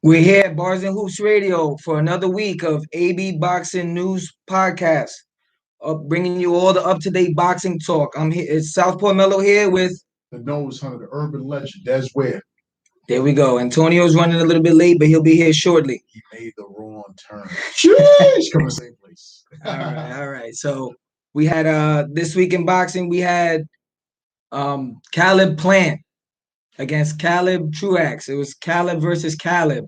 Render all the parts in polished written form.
We're here at Bars and Hoops Radio for another week of AB Boxing News Podcast, bringing you all the up-to-date boxing talk. I'm here. It's Southpaw Mello here with the nose hunter, the urban legend, Des Ware. There we go. Antonio's running a little bit late, but he'll be here shortly. He made the wrong turn. Sheesh, come to the same place. All right. So we had this week in boxing, we had Caleb Plant against Caleb Truax. It was Caleb versus Caleb.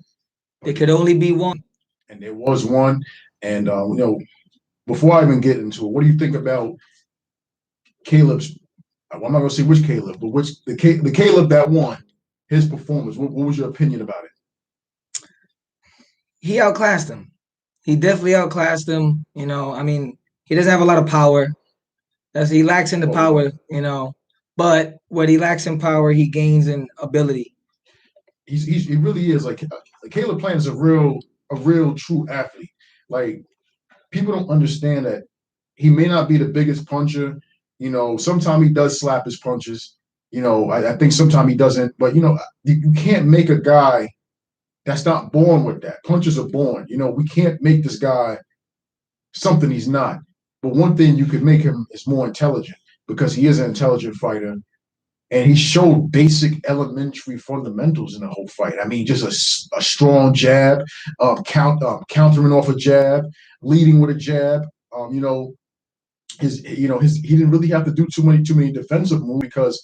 There could only be one. And there was one. And before I even get into it, what do you think about Caleb's? I'm not going to say which Caleb, but the Caleb that won, his performance. What was your opinion about it? He outclassed him. He definitely outclassed him. He doesn't have a lot of power. He lacks in the power, But what he lacks in power, he gains in ability. He really is like Caleb Plant is a real true athlete. Like, people don't understand that he may not be the biggest puncher. Sometimes he does slap his punches. I think sometimes he doesn't. But you can't make a guy that's not born with that. Punchers are born. We can't make this guy something he's not. But one thing you could make him is more intelligent, because he is an intelligent fighter. And he showed basic elementary fundamentals in the whole fight. I mean, just a strong jab, countering off a jab, leading with a jab. He didn't really have to do too many defensive moves, because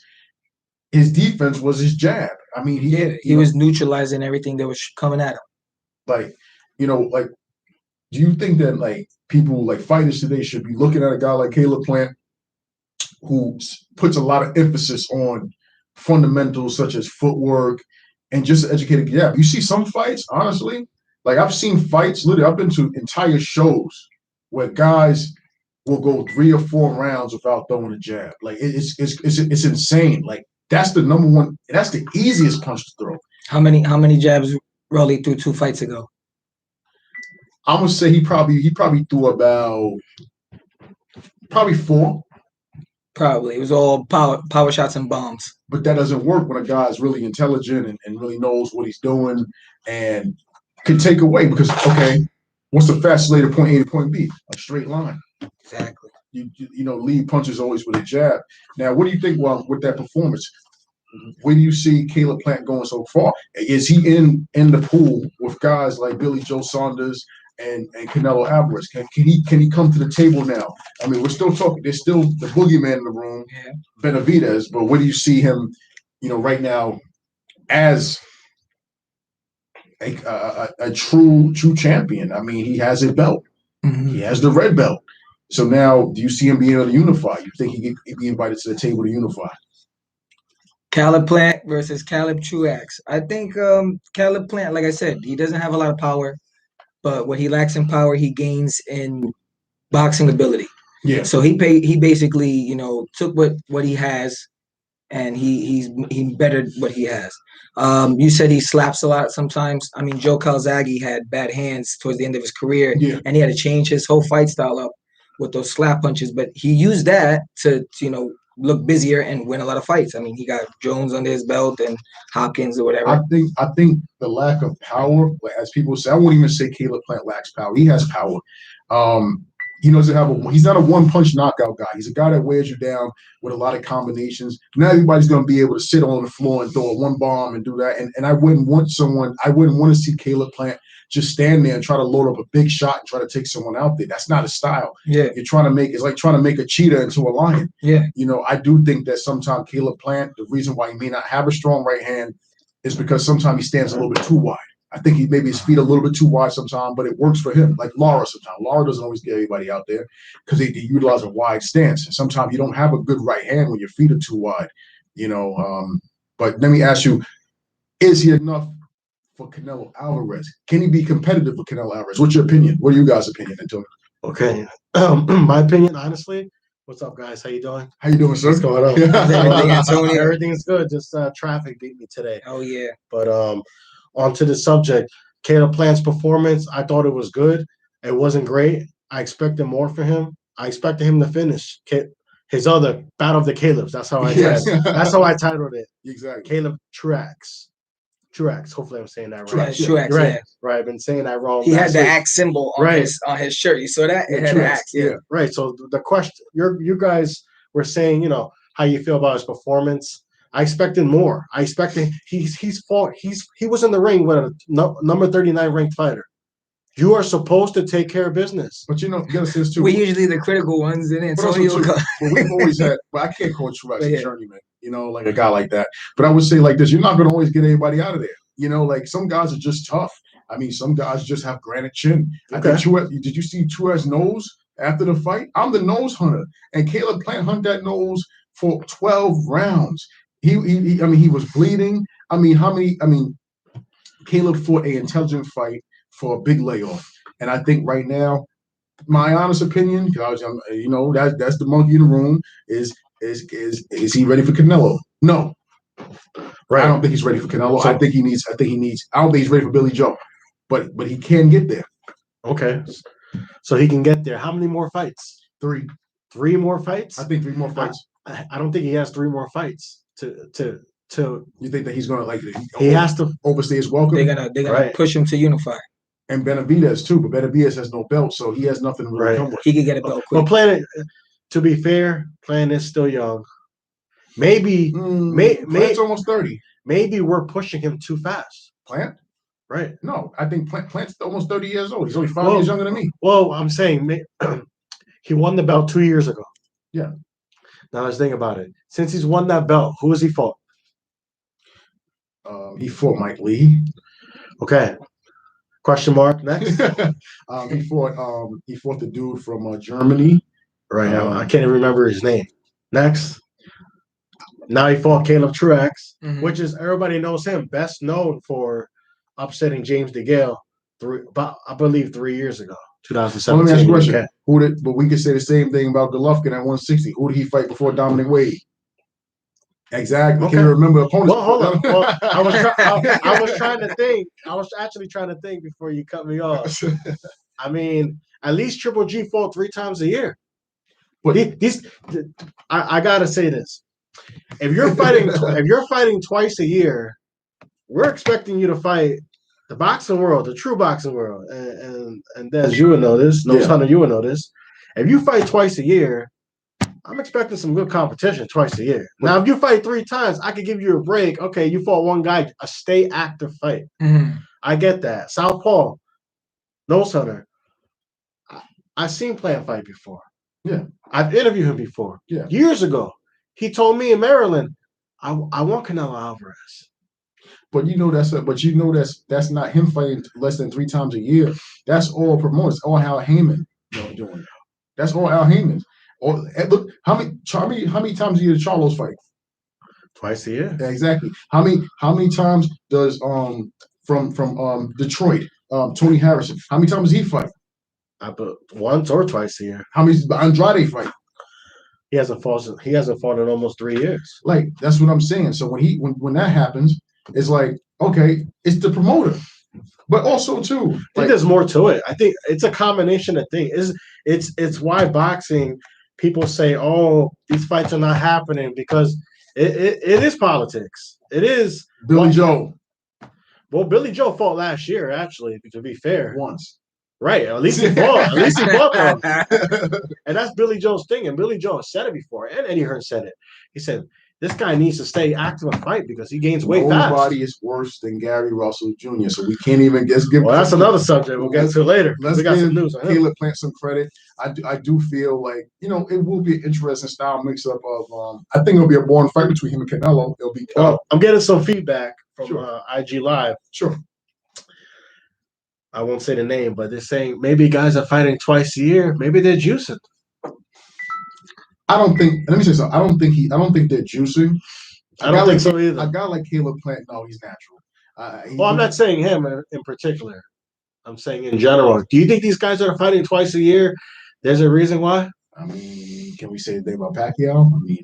his defense was his jab. I mean, he was neutralizing everything that was coming at him. Do you think that people fighters today should be looking at a guy like Caleb Plant, who puts a lot of emphasis on fundamentals such as footwork and just educated jab? You see some fights, honestly, I've seen fights, literally, I've been to entire shows where guys will go 3 or 4 rounds without throwing a jab. It's insane. That's the number one, that's the easiest punch to throw. How many jabs Rolly threw 2 fights ago? I'm gonna say he probably threw about 4. Probably. It was all power shots and bombs. But that doesn't work when a guy's really intelligent and really knows what he's doing and can take away, because, okay, what's the fastest way to point A to point B? A straight line. Exactly. Lead punches always with a jab. Now, what do you think with that performance? Where do you see Caleb Plant going so far? Is he in the pool with guys like Billy Joe Saunders and Canelo Alvarez? Can he come to the table now? I mean, we're still talking. There's still the boogeyman in the room, Benavidez. But where do you see him, right now, as a true champion? I mean, he has a belt. Mm-hmm. He has the red belt. So now, do you see him being able to unify? You think he'd be invited to the table to unify? Caleb Plant versus Caleb Truax. I think Caleb Plant, like I said, he doesn't have a lot of power, but what he lacks in power, he gains in boxing ability. Yeah. So he basically, took what he has, and he bettered what he has. You said he slaps a lot sometimes. I mean, Joe Calzaghe had bad hands towards the end of his career, and he had to change his whole fight style up with those slap punches. But he used that to look busier and win a lot of fights. I mean, he got Jones under his belt and Hopkins or whatever. I think the lack of power, as people say, I won't even say Caleb Plant lacks power. He has power. He doesn't have he's not a one-punch knockout guy. He's a guy that wears you down with a lot of combinations. Not everybody's going to be able to sit on the floor and throw a one bomb and do that. And I wouldn't want to see Caleb Plant just stand there and try to load up a big shot and try to take someone out there. That's not his style. Yeah. It's like trying to make a cheetah into a lion. Yeah. I do think that sometimes Caleb Plant, the reason why he may not have a strong right hand is because sometimes he stands a little bit too wide. I think maybe his feet a little bit too wide sometimes, but it works for him. Like Lara sometimes. Lara doesn't always get everybody out there because they utilize a wide stance. And sometimes you don't have a good right hand when your feet are too wide, But let me ask you, is he enough for Canelo Alvarez? Can he be competitive with Canelo Alvarez? What's your opinion? What are you guys' opinion, Antonio? Okay. My opinion, honestly. What's up, guys? How you doing? How you doing, sir? What's going on? Everything's good. Just traffic beat me today. Oh, yeah. But on to the subject, Caleb Plant's performance, I thought it was good. It wasn't great. I expected more from him. I expected him to finish his other Battle of the Calebs. That's how I titled it. Exactly. Caleb Truax. Truex. Hopefully, I'm saying that Yeah, right. Truex, Right, yeah. right. I've been saying that wrong. He had last the week. axe symbol on Right. his shirt. You saw that? It had the Truex, axe. Yeah. Right. So the question, you guys were saying, how you feel about his performance. I expected more. I expected he was in the ring with a number 39 ranked fighter. You are supposed to take care of business. But you gotta say this too. We usually the critical ones, and But also Antonio. too, but we've always had. But I can't call Truex a Yeah. journeyman. Like a guy like that. But I would say like this: you're not gonna always get anybody out of there. Like some guys are just tough. I mean, some guys just have granite chin. Okay. I think Truex. Did you see Truex's nose after the fight? I'm the nose hunter, and Caleb Plant hunt that nose for 12 rounds. He I mean, he was bleeding. I mean, Caleb fought an intelligent fight for a big layoff, and I think right now, my honest opinion, because that's the monkey in the room, is he ready for Canelo? No, Right. I don't think he's ready for Canelo. So- I think he needs. I don't think he's ready for Billy Joe, but he can get there. Okay. So he can get there. How many more fights? 3. 3 more fights? I think 3 more fights. I don't think he has 3 more fights to. You think that he's gonna He has to. overstay his welcome? They're gonna Right. push him to unify. And Benavidez too, but Benavidez has no belt, so he has nothing to really Right. come with. He could get a belt quick. But Planet, to be fair, Planet is still young. Maybe Plant's almost 30. maybe we're pushing him too fast. Plant? Right. No, I think Plant's almost 30 years old. He's only 5 Well- years younger than me. Well, I'm saying he won the belt 2 years ago. Yeah. Now let's think about it. Since he's won that belt, who has he fought? He fought Mike Lee. Okay. Question mark next. He fought the dude from Germany. Right now, I can't even remember his name. Next. Now he fought Caleb Truex, Mhm. which is everybody knows him, best known for upsetting James DeGale I believe 3 years ago, Well, 2017. let me ask you a question. Okay. But we could say the same thing about Golovkin at 160. Who did he fight before Dominic Wade? Exactly. Okay. Can you remember opponents? Well, hold on. Well, I was trying to think. I was actually trying to think before you cut me off. I mean, at least Triple G fought 3 times a year. But I gotta say this: if you're fighting twice a year, we're expecting you to fight the boxing world, the true boxing world, and Des, you would know this. No, Yeah. Hunter, you would know this. If you fight twice a year, I'm expecting some good competition twice a year. Now, if you fight 3 times, I could give you a break. Okay, you fought one guy, a stay active fight. Mhm. I get that. Southpaw, Nose Hunter. I've seen Plant fight before. Yeah. I've interviewed him before. Yeah. Years ago. He told me in Maryland, I want Canelo Alvarez. But that's not him fighting less than 3 times a year. That's all promoters. All Al Heyman doing. That's all Al Heyman. Look, how many times a year does Charlos fight? Twice a year. Yeah, exactly. How many times does from Detroit Tony Harrison? How many times does he fight? Once or twice a year. How many does Andrade fight? He hasn't fought in almost 3 years. Like that's what I'm saying. So when that happens, it's like okay, it's the promoter, but also too. I think there's more to it. I think it's a combination of things. It's why boxing people say, "Oh, these fights are not happening," because it is politics. It is. Billy Joe Well, Billy Joe fought last year, actually. To be fair, once. right? At least he fought. At least he fought them. And that's Billy Joe's thing. And Billy Joe said it before, and Eddie Hearn said it. He said this guy needs to stay active and fight because he gains weight fast. Nobody is worse than Gary Russell Jr. So we can't even just give. Well, that's another subject. We'll get to it later. Let's We got give some news on him. Caleb Plant some credit. I do feel like it will be an interesting style mix up of. I think it'll be a boring fight between him and Canelo. It'll be Well, I'm getting some feedback from Sure. IG Live. sure. I won't say the name, but they're saying maybe guys are fighting twice a year. Maybe they're juicing. I don't think. Let me say something. I don't think they're juicing. I don't think so either. A guy like Caleb Plant, no, he's natural. Well, I'm not saying him in particular. I'm saying in general. Do you think these guys that are fighting twice a year, there's a reason why? I mean, can we say anything about Pacquiao? I mean,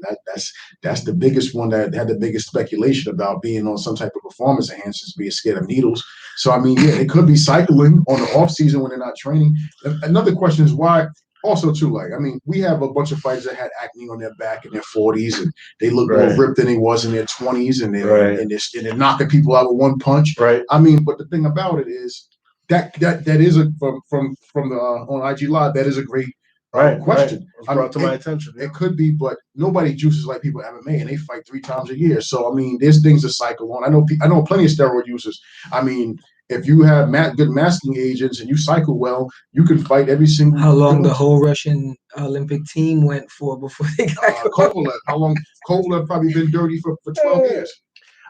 that's the biggest one that had the biggest speculation about being on some type of performance enhancers, being scared of needles. So I mean, yeah, it could be cycling on the off season when they're not training. Another question is why also too, like I mean, we have a bunch of fighters that had acne on their back in their 40s, and they look more Right. ripped than they was in their 20s, and Right. they're knocking people out with one punch. Right. I mean, but the thing about it is that is a from the on IG Live, that is a great question. It was brought to my attention. Yeah. It could be, but nobody juices like people at MMA, and they fight 3 times a year. So I mean, there's things to cycle on. I know plenty of steroid users. I mean, if you have good masking agents and you cycle well, you can fight every single. How long the whole Russian Olympic team went for before they got Kovalev? How long? Kovalev probably been dirty for 12 years.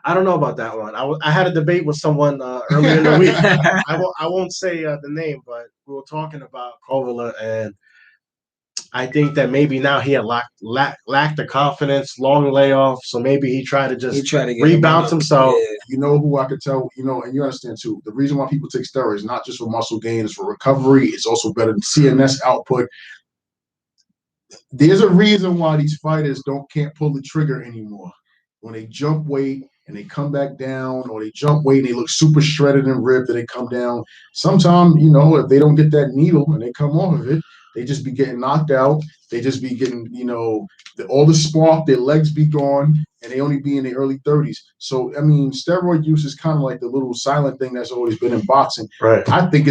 I don't know about that one. I had a debate with someone earlier in the week. I won't say the name, but we were talking about Kovalev, and I think that maybe now he had lacked the confidence, long layoff, so maybe he tried to just rebound himself. Yeah. You know who I could tell, and you understand too, the reason why people take steroids, not just for muscle gain, is for recovery. It's also better than CNS output. There's a reason why these fighters can't pull the trigger anymore. When they jump weight and they come back down, or they jump weight and they look super shredded and ripped and they come down, sometimes, if they don't get that needle and they come off of it, they just be getting knocked out. They just be getting, all the spark, their legs be gone, and they only be in the early 30s. So, I mean, steroid use is kind of like the little silent thing that's always been in boxing. Right. I think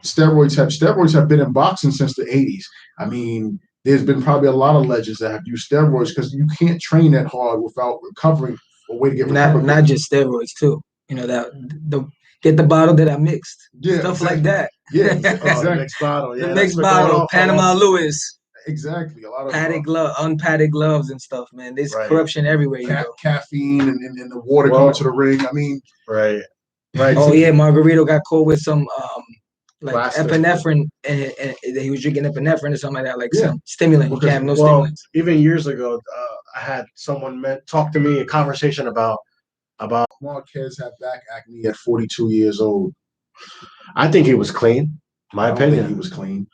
steroids have been in boxing since the 80s. I mean, there's been probably a lot of legends that have used steroids because you can't train that hard without recovering a way to get recovery. Not just steroids too. Get the bottle that I mixed. Yeah, stuff exactly. like that. Yeah, The exactly. mixed bottle. Yeah, The mixed bottle, Panama Lewis. Exactly. A lot of unpadded gloves and stuff, man. There's corruption everywhere you go. Caffeine and the water coming to the ring. I mean, right. Oh yeah, Margarito got caught with some Plastic. epinephrine, and he was drinking epinephrine or something like that, some stimulant. He can't have no stimulants. Even years ago, I had someone talk to me, a conversation about Marquez had back acne at 42 years old. I think he was clean. My opinion, I don't think he was clean.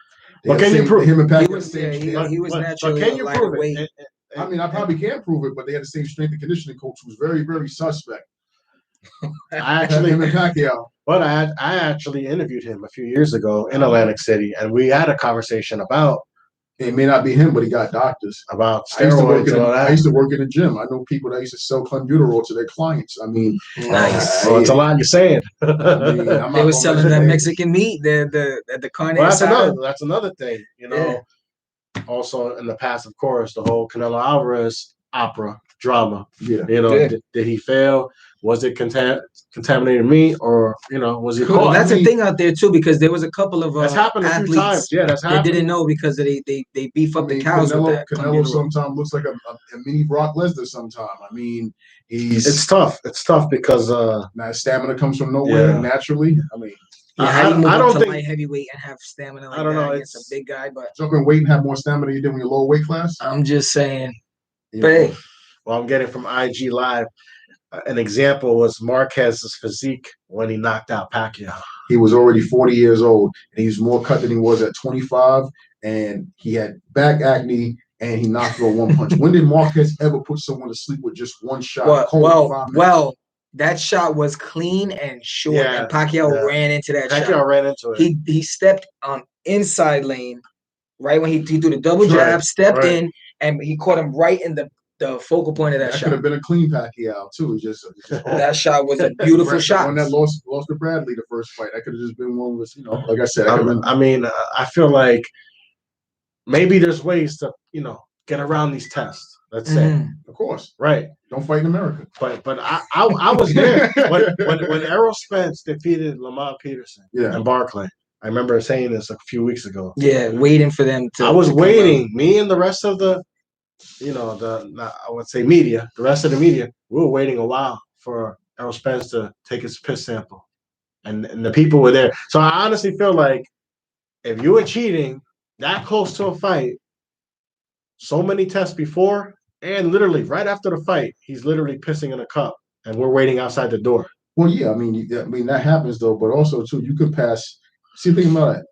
But can you prove him and Pacquiao? He was naturally. But can you prove it? I mean, I probably can't prove it, but they had the same strength and conditioning coach who was very, very suspect. I actually him and Pacquiao. But I actually interviewed him a few years ago in Atlantic City, and we had a conversation about. It may not be him, but he got doctors about steroids and all that. I used to work in a gym. I know people that used to sell clenbuterol to their clients. I mean, nice. It's a lot you're saying. They were selling that Mexican meat, the carne asada. That's another thing, Also, in the past, of course, the whole Canelo Alvarez opera drama. Yeah. Did he fail? Was it contaminated meat, or was he caught? That's a thing out there too, because there was a couple of that's happened a few times. Yeah, that's happened. They didn't know because they beef up the cows with that. Canelo sometimes looks like a mini Brock Lesnar. Sometimes, I mean, it's tough. It's tough because now stamina comes from nowhere naturally. I mean. How do you move up to light heavyweight and have stamina I don't know. Against a big guy, but jumping weight and have more stamina you did when you're lower weight class? I'm just saying. But hey. Well, I'm getting from IG Live. An example was Marquez's physique when he knocked out Pacquiao. He was already 40 years old, and he was more cut than he was at 25, and he had back acne, and he knocked through a one punch. When did Marquez ever put someone to sleep with just one shot? Well, that shot was clean and short, and Pacquiao ran into that shot. Pacquiao ran into it. He stepped on inside lane, right when he threw the double jab, stepped in, and he caught him right in the focal point of that shot. That could have been a clean Pacquiao too. Just that shot was a beautiful shot. One that lost to Bradley the first fight. That could have just been one with, like I said. I feel like maybe there's ways to get around these tests. Let's say, of course, right? Don't fight in America. But I was there when Errol Spence defeated Lamont Peterson and Barclay. I remember saying this a few weeks ago. Yeah, waiting for them to. I was waiting. Me and the rest of the. I would say media, the rest of the media, we were waiting a while for Errol Spence to take his piss sample. And the people were there. So I honestly feel like if you were cheating that close to a fight, so many tests before, and literally right after the fight, he's literally pissing in a cup, and we're waiting outside the door. Well, yeah, I mean that happens though, but also too, you could pass. See, think about it.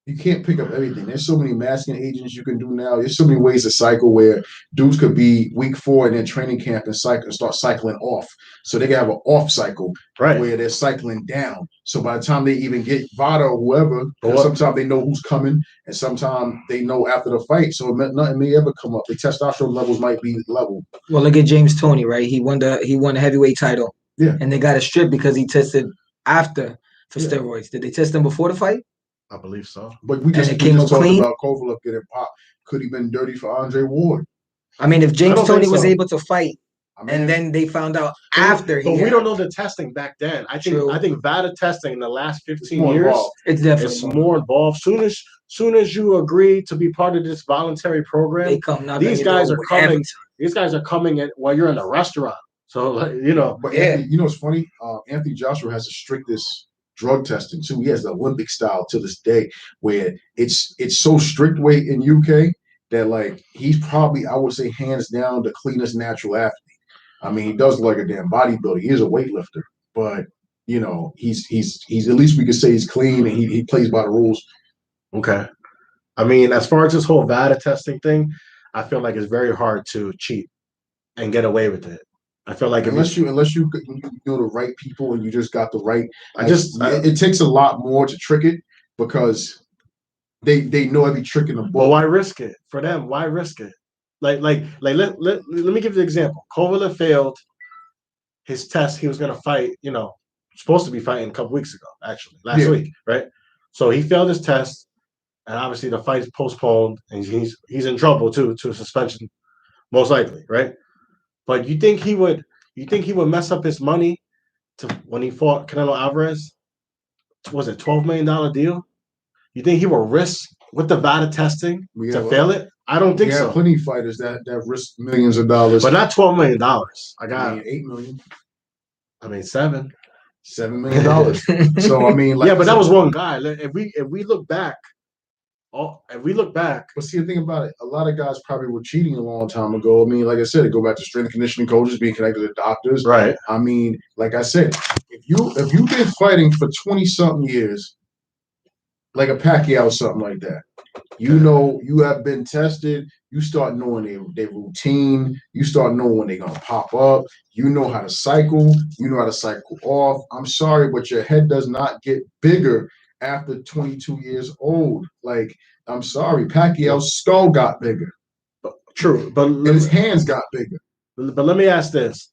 you can't pick up everything. There's so many masking agents you can do now. There's so many ways to cycle where dudes could be week 4 in their training camp and start cycling off. So they can have an off cycle Right. where they're cycling down. So by the time they even get VADA or whoever, sometimes they know who's coming, and sometimes they know after the fight. So nothing may ever come up. The testosterone levels might be level. Well, look at James Toney, right? He won the heavyweight title. Yeah. And they got a strip because he tested after for steroids. Did they test him before the fight? I believe so. But we just talked about Kovalev getting popped. Could he been dirty for Andre Ward? I mean, if James Toney was able to fight, and then they found out after but we don't know the testing back then. I think VADA testing in the last 15 years, it's definitely more involved. Soon as you agree to be part of this voluntary program, they come. These guys are coming. These guys are coming in while you're in a restaurant. So you know. But Anthony, you know what's funny? Anthony Joshua has the strictest drug testing too. He has the Olympic style to this day, where it's so strict weight in UK that like he's probably, I would say, hands down the cleanest natural athlete. I mean, he does look like a damn bodybuilder. He is a weightlifter, but you know, he's at least we could say he's clean and he plays by the rules. Okay. I mean, as far as this whole VADA testing thing, I feel like it's very hard to cheat and get away with it. I feel like unless you know the right people and you just got the right. It takes a lot more to trick it because they know every trick in the book. Well, why risk it for them? Why risk it? Like let me give you an example. Kovalev failed his test. He was going to fight. You know, supposed to be fighting a couple weeks ago, actually last week, right? So he failed his test, and obviously the fight is postponed, and he's in trouble too, to suspension, most likely, right? But you think he would mess up his money to when he fought Canelo Alvarez? Was it $12 million deal? You think he will risk with the VADA testing to fail it? I don't think so. There are plenty of fighters that risk millions of dollars, but not $12 million. I got $8 million. I mean $7 million. So I mean, like, yeah, but that was one guy. If we look back. But see, the thing about it, a lot of guys probably were cheating a long time ago. I mean, like I said, it go back to strength and conditioning coaches being connected to doctors. Right. I mean, like I said, if you've been fighting for 20-something years, like a Pacquiao or something like that, you know you have been tested. You start knowing their routine. You start knowing when they're gonna pop up. You know how to cycle. You know how to cycle off. I'm sorry, but your head does not get bigger after 22 years old. Like, I'm sorry, Pacquiao's skull got bigger. True, but his hands got bigger. But let me ask this: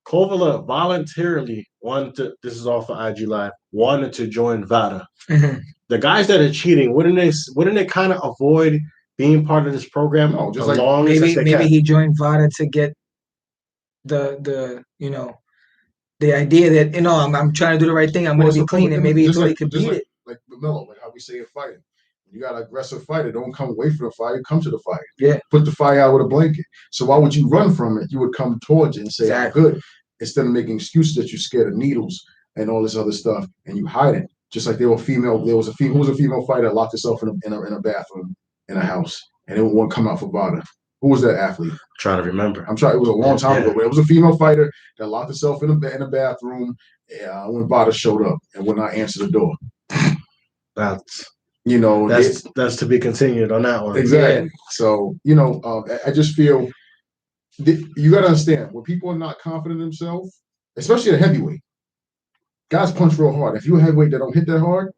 Kovalev voluntarily wanted to. This is all for IG Live. Wanted to join VADA. Mm-hmm. The guys that are cheating, wouldn't they kind of avoid being part of this program? No, just maybe he joined VADA to get the you know the idea that I'm trying to do the right thing. I'm going to be clean, and maybe he thought he could beat it. Like Miller, like how we say in fighting. You got an aggressive fighter. Don't come away from the fight. Come to the fight. Yeah. Put the fire out with a blanket. So why would you run from it? You would come towards it and say, exactly. I'm good. Instead of making excuses that you're scared of needles and all this other stuff, and you hide it. Just like there was a female fighter that locked herself in a bathroom in a house, and it wouldn't come out for VADA. Who was that athlete? I'm trying to remember. It was a long time ago, but it was a female fighter that locked herself in a bathroom when VADA showed up and would not answer the door. That's to be continued on that one. Exactly. Yeah. So I just feel you got to understand when people are not confident in themselves, especially at heavyweight. Guys punch real hard. If you're a heavyweight that don't hit that hard,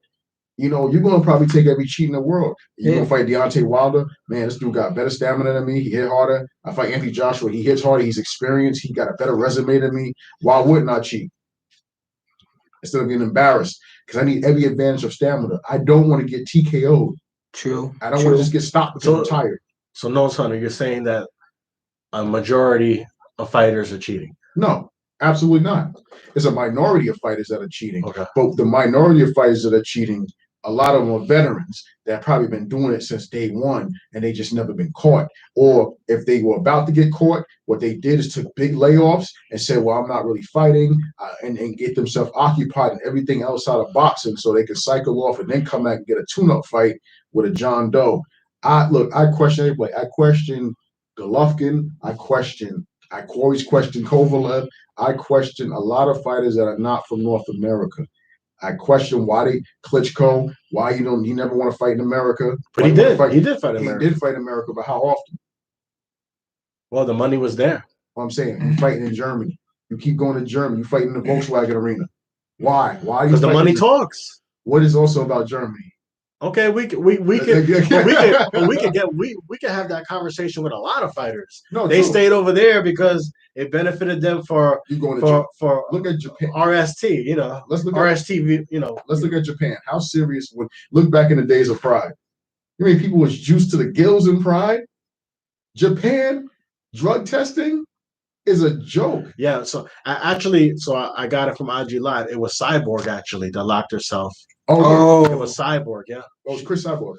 you're going to probably take every cheat in the world. You're going to fight Deontay Wilder. Man, this dude got better stamina than me. He hit harder. I fight Anthony Joshua. He hits harder. He's experienced. He got a better resume than me. Why wouldn't I cheat? Instead of getting embarrassed, because I need every advantage of stamina. I don't want to get TKO'd. True. I don't want to just get stopped because I'm tired. So, Nose Hunter, you're saying that a majority of fighters are cheating? No, absolutely not. It's a minority of fighters that are cheating. Okay. But the minority of fighters that are cheating, a lot of them are veterans that have probably been doing it since day one and they just never been caught. Or if they were about to get caught, what they did is took big layoffs and said, well, I'm not really fighting and get themselves occupied in everything outside of boxing so they can cycle off and then come back and get a tune-up fight with a John Doe. I question everybody. I question Golovkin. I always question Kovalev. I question a lot of fighters that are not from North America. I question why they Klitschko, why you never want to fight in America. But Why he you wanna did. fight- He did fight He America. did fight America, but how often? Well, the money was there. What I'm saying, you fighting in Germany. You keep going to Germany. You fighting in the Volkswagen arena. Why? Why? Are you Because the fighting money in- talks. What is also about Germany? Okay, we could we could have that conversation with a lot of fighters. No, They true. stayed over there because it benefited them for You going to look at Japan. RST, Let's look at RST, let's look at Japan. How serious would look back in the days of Pride? You mean people was juiced to the gills in Pride? Japan drug testing is a joke. Yeah, so I got it from IG Live. It was Cyborg actually that locked herself. Oh, It was Cyborg, yeah. Oh, it's Chris Cyborg.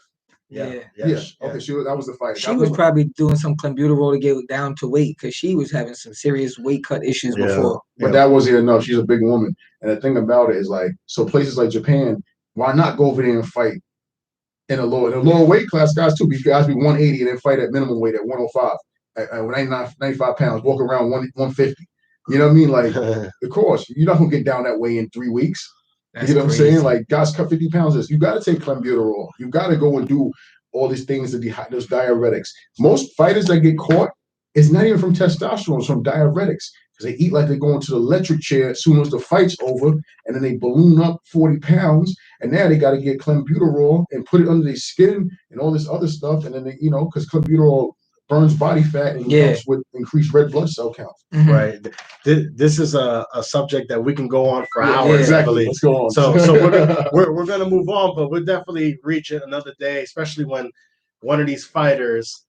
Yeah. Yeah. Okay, that was the fight. She was probably doing some clenbuterol to get down to weight because she was having some serious weight cut issues before. But that wasn't enough. She's a big woman. And the thing about it is like, so places like Japan, why not go over there and fight in a lower weight class, guys too? These guys be 180 and then fight at minimum weight at 105, at 95 pounds, walk around 150. You know what I mean? Like, of course, you're not gonna get down that way in 3 weeks. That's you know crazy. what I'm saying? Like, guys cut 50 pounds. You got to take clenbuterol. You got to go and do all these things, those diuretics. Most fighters that get caught, it's not even from testosterone, it's from diuretics. Because they eat like they're going to the electric chair as soon as the fight's over, and then they balloon up 40 pounds, and now they got to get clenbuterol and put it under their skin and all this other stuff. And then they, because clenbuterol burns body fat and helps with increased red blood cell count. Mhm. Right. This is a subject that we can go on for hours. Yeah, exactly. I believe. Let's go on. So we're gonna move on, but we'll definitely reach it another day, especially when one of these fighters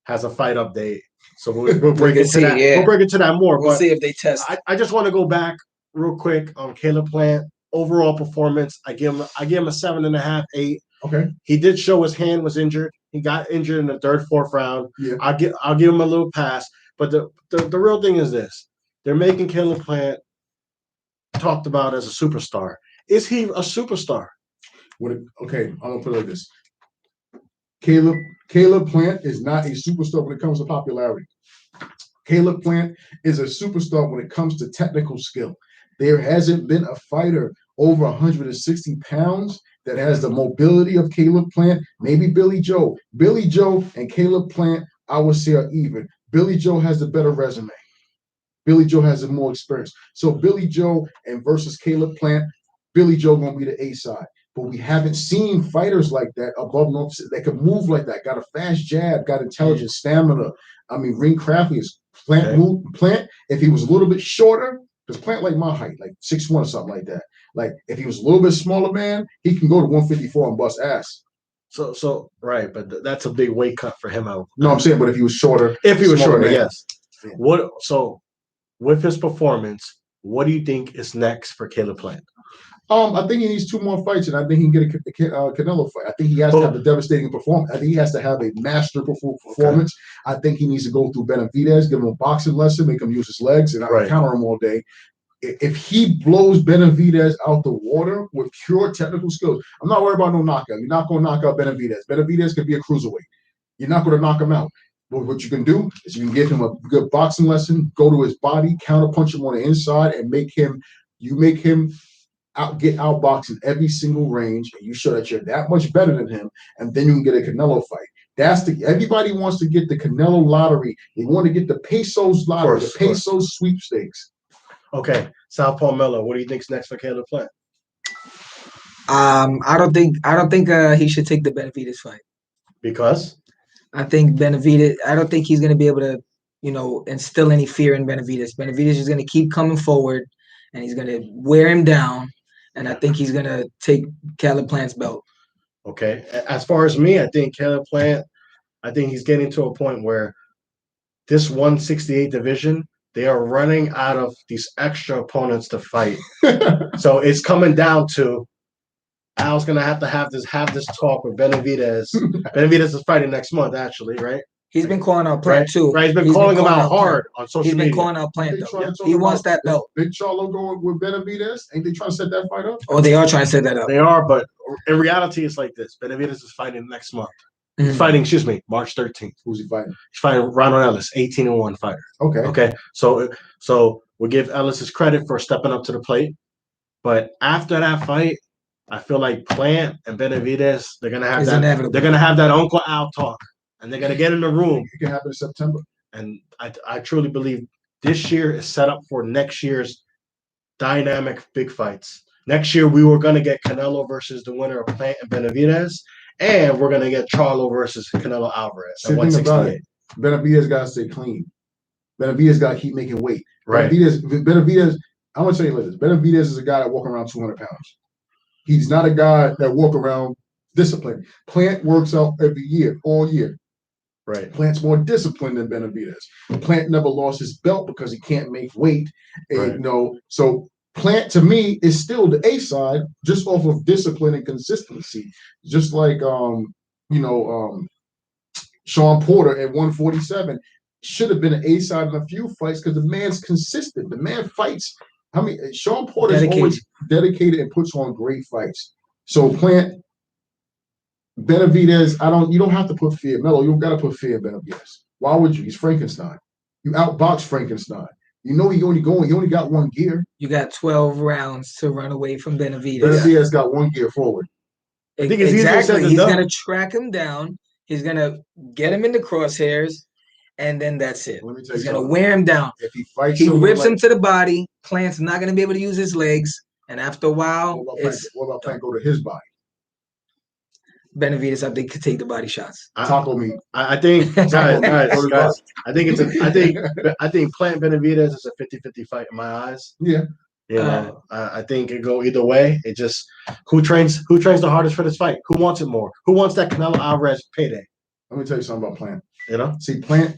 has a fight update. So we'll break into that. Yeah. We'll break into that more. We'll but see if they test. I just want to go back real quick on Caleb Plant overall performance. I give him a 7.5, 8. Okay. He did show his hand was injured. He got injured in the third, fourth round. Yeah. I'll give him a little pass. But the real thing is this: they're making Caleb Plant talked about as a superstar. Is he a superstar? Okay, I'm gonna put it like this: Caleb Plant is not a superstar when it comes to popularity. Caleb Plant is a superstar when it comes to technical skill. There hasn't been a fighter over 160 pounds that has the mobility of Caleb Plant. Maybe Billy Joe. Billy Joe and Caleb Plant, I would say, are even. Billy Joe has the better resume. Billy Joe has the more experience. So Billy Joe and versus Caleb Plant, Billy Joe gonna be the A side. But we haven't seen fighters like that above North that can move like that, got a fast jab, got intelligent stamina. I mean, ring craftiness. Plant, if he was a little bit shorter, because Plant like my height, like 6'1" or something like that. Like if he was a little bit smaller, man, he can go to 154 and bust ass. So right, but that's a big weight cut for him. No, I'm saying, but if he was shorter, If he was smaller shorter, man. yes. Yeah. So with his performance, what do you think is next for Caleb Plant? I think he needs 2 more fights, and I think he can get a Canelo fight. I think he has to have a devastating performance. I think he has to have a master performance. Okay. I think he needs to go through Benavidez, give him a boxing lesson, make him use his legs, and I counter him all day. If he blows Benavidez out the water with pure technical skills, I'm not worried about no knockout. You're not going to knock out Benavidez. Benavidez could be a cruiserweight. You're not going to knock him out. But what you can do is you can give him a good boxing lesson, go to his body, counterpunch him on the inside, and make him get outboxed in every single range, and you show that you're that much better than him, and then you can get a Canelo fight. Everybody wants to get the Canelo lottery. They want to get the Pesos lottery, the Pesos sweepstakes. Okay, Southpaw Mello, what do you think's next for Caleb Plant? I don't think he should take the Benavidez fight. Because I think Benavidez. I don't think he's going to be able to, instill any fear in Benavidez. Benavidez is going to keep coming forward, and he's going to wear him down. And I think he's going to take Caleb Plant's belt. Okay. As far as me, I think Caleb Plant, I think he's getting to a point where this 168 division, they are running out of these extra opponents to fight. So it's coming down to Al's going to have this talk with Benavidez. Benavidez is fighting next month, actually, right? He's been calling out Plant too. Right, he's been calling him out hard on social media. He's been calling out Plant though. He wants that belt. Big Charlo going with Benavidez. Ain't they trying to set that fight up? Oh, they are trying to set that up. They are, but in reality, it's like this. Benavidez is fighting next month. He's fighting, March 13th. Who's he fighting? He's fighting Ronald Ellis, 18-1 fighter. Okay. Okay. So we give Ellis his credit for stepping up to the plate. But after that fight, I feel like Plant and Benavidez, they're gonna have It's that. inevitable. They're gonna have that Uncle Al talk, and they're gonna get in the room. It can happen in September. And I truly believe this year is set up for next year's dynamic big fights. Next year, we were going to get Canelo versus the winner of Plant and Benavidez, and we're going to get Charlo versus Canelo Alvarez at Same thing about 168. it. Benavidez got to stay clean. Benavidez got to keep making weight. Right. Benavidez, I want to tell you this. Benavidez is a guy that walks around 200 pounds. He's not a guy that walk around disciplined. Plant works out every year, all year. Right. Plant's more disciplined than Benavidez. Plant never lost his belt because he can't make weight. Right. You know, so Plant to me is still the A side, just off of discipline and consistency. Just like Sean Porter at 147 should have been an A side in a few fights because the man's consistent. The man fights. I mean, Sean Porter is always dedicated and puts on great fights. So Plant, Benavidez, you don't have to put fear. Melo, you don't got to put fear in Benavidez. Why would you? He's Frankenstein. You outbox Frankenstein. You know he only got one gear. You got 12 rounds to run away from Benavidez. Benavidez got one gear forward. I think it's easier said than He's done. going to track him down. He's going to get him in the crosshairs, and then that's it. Let me tell you He's going to something. wear him down. If he fights, He rips him to the body. Plant's not going to be able to use his legs, and after a while, what about Plant go to his body? Benavidez, I think, could take the body shots. Taco meat. I think, guys, I think Plant Benavidez is a 50-50 fight in my eyes. Yeah. You know, I think it go either way. It just who trains the hardest for this fight? Who wants it more? Who wants that Canelo Alvarez payday? Let me tell you something about Plant. You know, see, Plant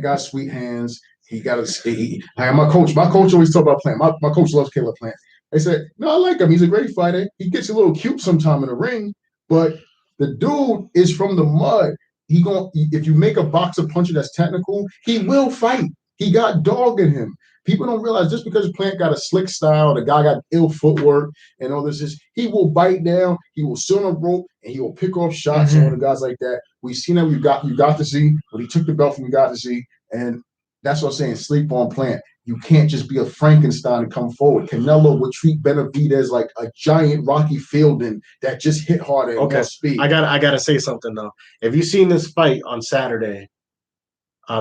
got sweet hands. He got my coach. My coach always talk about Plant. My coach loves Caleb Plant. They said, no, I like him. He's a great fighter. He gets a little cute sometime in the ring, but the dude is from the mud. If you make a boxer puncher that's technical, he will fight. He got dog in him. People don't realize just because Plant got a slick style, the guy got ill footwork and all this he will bite down, he will sit on a rope, and he will pick off shots on the guys like that. We've seen that. You got to see when he took the belt from got to see, and that's what I'm saying. Sleep on Plant. You can't just be a Frankenstein and come forward. Canelo would treat Benavidez like a giant Rocky Fielding that just hit hard at more speed. I gotta say something though. If you've seen this fight on Saturday,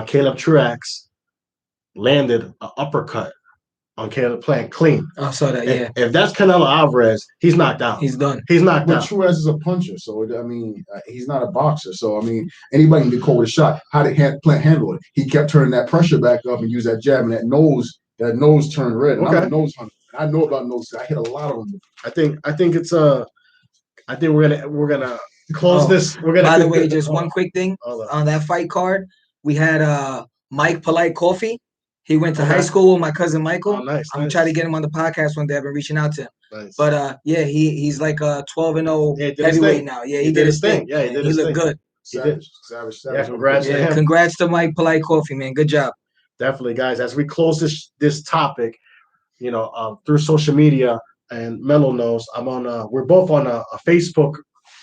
Caleb Truax landed an uppercut on Caleb Plant clean. I saw that, yeah. If that's Canelo Alvarez, he's knocked out. He's done. He's knocked out. But Truax is a puncher, so I mean, he's not a boxer. So I mean, anybody can get caught with a shot. How did Plant handle it? He kept turning that pressure back up and use that jab, and that nose turned red. And I'm a nose hunter. I know about noses. I hit a lot of them. I think we're gonna close this. We're gonna. By the way, just one quick thing on that fight card, we had Mike Polite Coffee. He went to high school with my cousin Michael. Oh, nice. I'm trying to get him on the podcast one day. I've been reaching out to him. Nice. But yeah, he's like a 12-0 heavyweight now. Yeah, he did his thing. Yeah, he looked good. Savage. Yeah, congrats to him. Congrats to Mike Polite Coffee, man. Good job. Definitely, guys. As we close this topic, you know, through social media, and Melo knows I'm on. We're both on a Facebook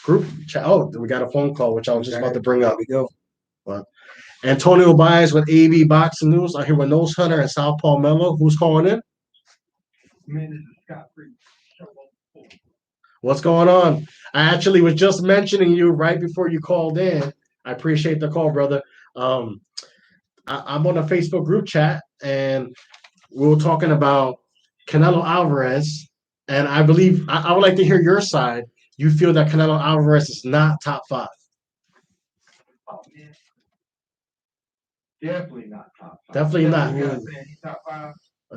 group chat. Oh, we got a phone call, which I was just about to bring up. There we go. But Antonio Baez with AB Boxing News. I'm here with Nose Hunter and Southpaw Melo. Who's calling in? What's going on? I actually was just mentioning you right before you called in. I appreciate the call, brother. I'm on a Facebook group chat, and we were talking about Canelo Alvarez, and I believe I would like to hear your side. You feel that Canelo Alvarez is not top 5? Oh, man. Definitely not top 5. Definitely not. Top 5.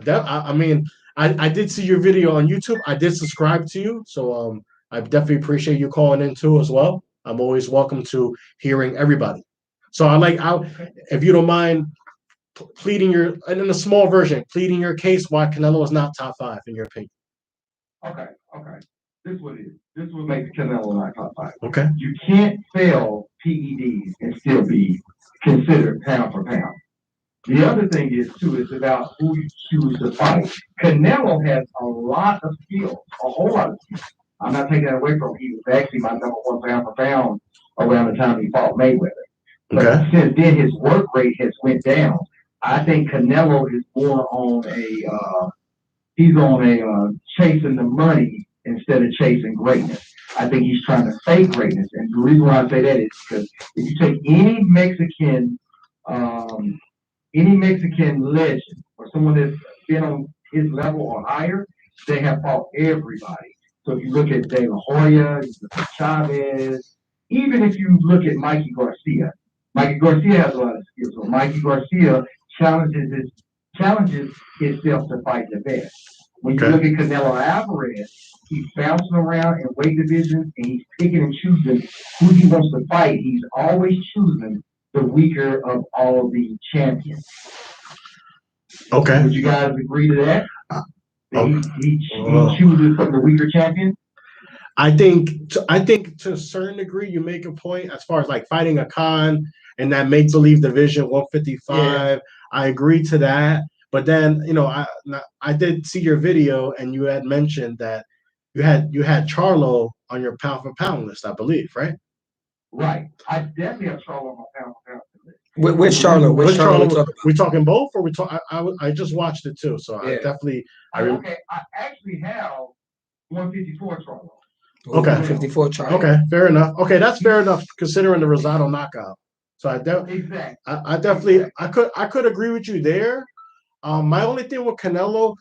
I mean, I did see your video on YouTube. I did subscribe to you, so I definitely appreciate you calling in too as well. I'm always welcome to hearing everybody. So if you don't mind pleading in a small version, pleading your case why Canelo is not top 5 in your opinion. Okay. This is what it is. This is what makes Canelo not top 5. Okay. You can't sell PEDs and still be considered pound for pound. The other thing is too, it's about who you choose to fight. Canelo has a lot of skills, a whole lot of skills. I'm not taking that away from him. He was actually my number 1 pound for pound around the time he fought Mayweather. But since then, his work rate has went down. I think Canelo is more on he's on a chasing the money instead of chasing greatness. I think he's trying to fake greatness, and the reason why I say that is because if you take any Mexican legend or someone that's been on his level or higher, they have fought everybody. So if you look at De La Hoya, you look at Chavez, even if you look at Mikey Garcia has a lot of skills. So Mikey Garcia challenges himself to fight the best. When you Okay. look at Canelo Alvarez, he's bouncing around in weight divisions and he's picking and choosing who he wants to fight. He's always choosing the weaker of all the champions. Okay. Would you guys agree to that? Okay. He chooses from the weaker champion? I think to a certain degree you make a point as far as like fighting a Khan and that make believe division 155. Yeah. I agree to that. But then, I did see your video and you had mentioned that you had Charlo on your pound for pound list, I believe, right? Right. I definitely have Charlo on my pound for pound list. Which Charlo? Which Charlo we talking about? We talking both, or we talk? I just watched it too, so Yeah. I definitely. Okay, I actually have 154 Charlo. Okay. 54 Charlo. Okay, fair enough. Okay, that's fair enough considering the Rosado knockout. So Exactly. I definitely I could agree with you there. My only thing with Canelo,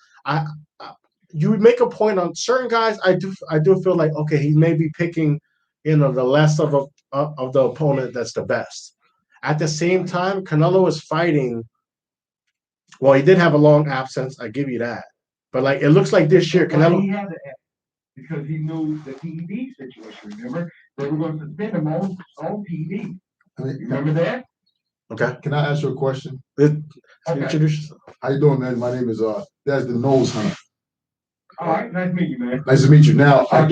you make a point on certain guys. I do feel like okay, he may be picking, the less of the opponent that's the best. At the same time, Canelo is fighting. Well, he did have a long absence. I give you that, but like it looks like this year, Canelo. He had to have because he knew the PED situation. Remember, they were going to suspend him on PED. Remember that? Okay. Can I ask you a question? Okay. Introduce yourself. How you doing, man? My name is that's the Nose Hunter. All right, nice to meet you, man. Nice to meet you. Now I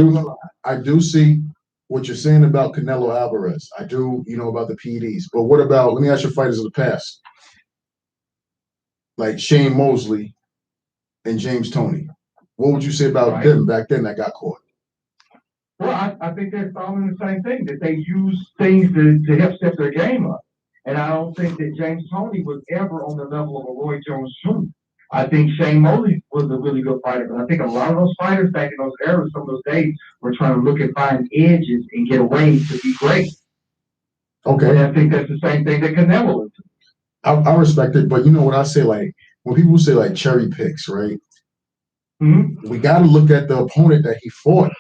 do see what you're saying about Canelo Alvarez. I do, about the PEDs. But what about, let me ask you fighters of the past, like Shane Mosley and James Toney. What would you say about them back then that got caught? Well, I think they're following the same thing, that they use things to help step their game up. And I don't think that James Toney was ever on the level of a Roy Jones Jr. I think Shane Mosley was a really good fighter, but I think a lot of those fighters back in those eras, some of those days, were trying to look and find edges and get away to be great. Okay. And I think that's the same thing that Canelo is. I respect it, but you know what I say, like, when people say, like, cherry picks, right? Mm-hmm. We got to look at the opponent that he fought.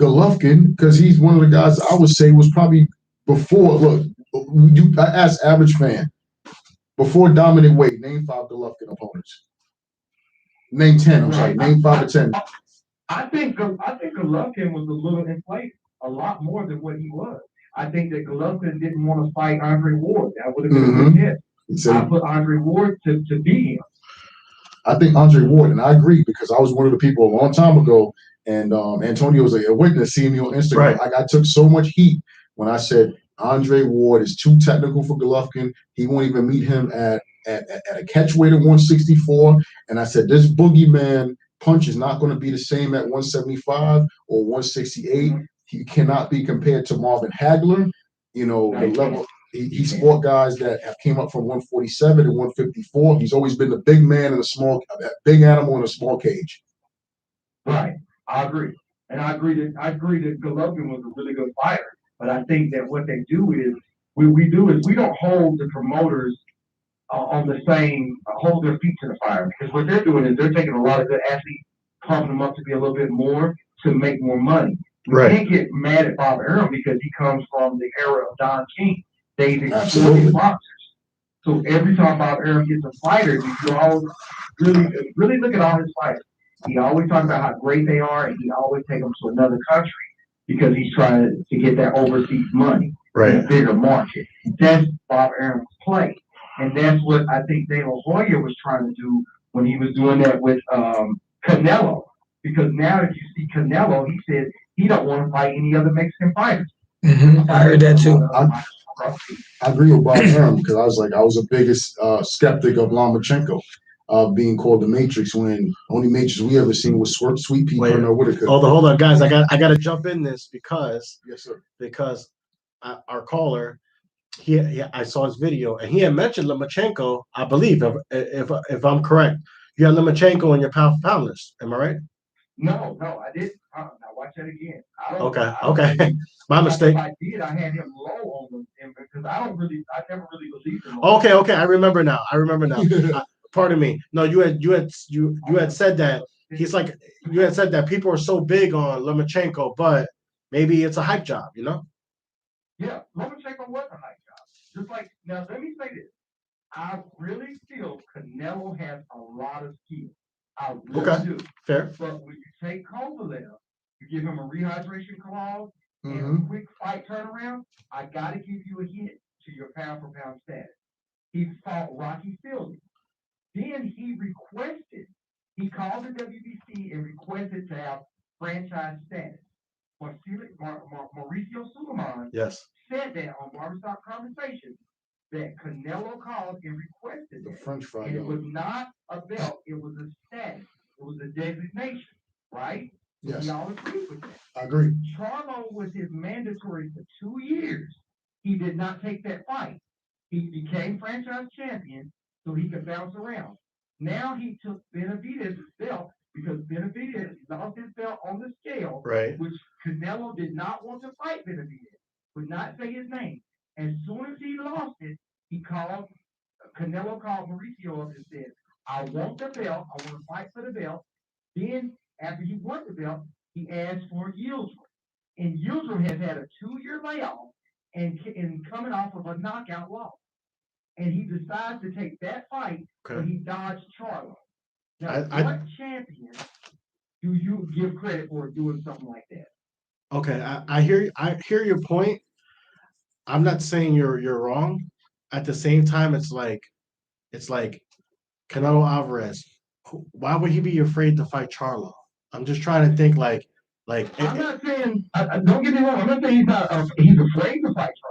Golovkin, because he's one of the guys I would say was probably before, look, I asked average fan, before Dominic Wade, name 5 Golovkin opponents. Name 10, I'm sorry, name 5 or 10. I think Golovkin was a little inflated, a lot more than what he was. I think that Golovkin didn't want to fight Andre Ward. That would have been a good hit. I put Andre Ward to beat him. I think Andre Ward, and I agree because I was one of the people a long time ago, and Antonio was a witness seeing me on Instagram. Right. I took so much heat when I said Andre Ward is too technical for Golovkin. He won't even meet him at a catch weight of 164. And I said, this boogeyman punch is not going to be the same at 175 or 168. He cannot be compared to Marvin Hagler. The level. He's fought guys that have came up from 147 and 154. He's always been the big man in a big animal in a small cage. Right. I agree. And I agree that Golovkin was a really good fighter. But I think that what they do is, we don't hold the promoters on the same, hold their feet to the fire. Because what they're doing is they're taking a lot of good athletes, pumping them up to be a little bit more to make more money. We can't get mad at Bob Arum because he comes from the era of Don King. They've exploited boxers. So every time Bob Arum gets a fighter, you all really look at all his fighters. He always talks about how great they are, and he always take them to another country because he's trying to get that overseas money in a bigger market. That's Bob Arum's play. And that's what I think De La Hoya was trying to do when he was doing that with Canelo. Because now if you see Canelo, he said he don't want to fight any other Mexican fighters. Mm-hmm. I heard that too. I agree with Bob Arum because I was the biggest skeptic of Lomachenko being called the Matrix when only Matrix we ever seen was Sweet Pea Turner Whitaker. Hold on, guys. I got to jump in this because yes, sir. Because our caller, I saw his video and he had mentioned Lomachenko. I believe if I'm correct, you had Lomachenko in your pound for pound list. Am I right? No, I didn't. Now watch that again. Okay, I don't okay. believe- My mistake. If I did, I had him low on him because I never really believed him. Okay. I remember now. Pardon me. No, you had said that he's like you had said that people are so big on Lomachenko, but maybe it's a hype job, you know? Yeah, Lomachenko was a hype job. Just like now, let me say this. I really feel Canelo has a lot of skill. I really Okay. do. Fair. But when you take Kovalev, you give him a rehydration clause and Mhm. a quick fight turnaround, I gotta give you a hit to your pound for pound status. He fought Rocky Fielding. Then he called the WBC and requested to have franchise status. Mauricio Suleiman Yes. said that on Barbershop Conversations that Canelo called and requested The that. French fry. And it dog. was not a belt, it was a status, it was a designation, right? Yes, We all agree with that. I agree. Charlo was his mandatory for 2 years. He did not take that fight. He became franchise champion so he could bounce around. Now he took Benavidez' belt because Benavidez lost his belt on the scale, Right. which Canelo did not want to fight Benavidez, would not say his name. As soon as he lost it, Canelo called Mauricio up and said, I want the belt, I want to fight for the belt. Then, after he won the belt, he asked for Yildirim. And Yildirim has had a 2-year layoff and coming off of a knockout loss. And he decides to take that fight, but Okay. he dodged Charlo. Now, I- what champion do you give credit for doing something like that? Okay. I hear your point. I'm not saying you're wrong. At the same time, it's like Canelo Alvarez. Why would he be afraid to fight Charlo? I'm just trying to think I'm not saying, don't get me wrong, I'm not saying he's afraid to fight Charlo.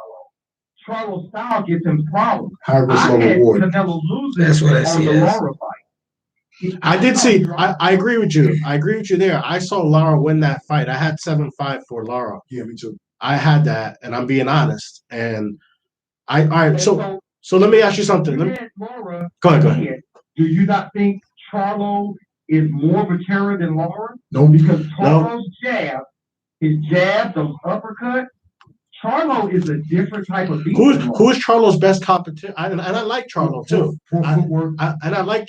Charlo's style gives him problems. High risk, I low had reward. Canelo losing That's what I on see the it as. Lara fight. I did see. thought I agree with you. I agree with you there. I saw Lara win that fight. I had 7-5 for Lara. Yeah, me too. I had that, and I'm being honest. And all right. And So let me ask you something. you had Lara Go ahead. win. Do you not think Charlo is more of a terror than Lara? No, Because Charlo's his jab, those uppercuts, Charlo is a different type of beast. Who's Charlo's best competition? And I like Charlo too. Poor footwork. I like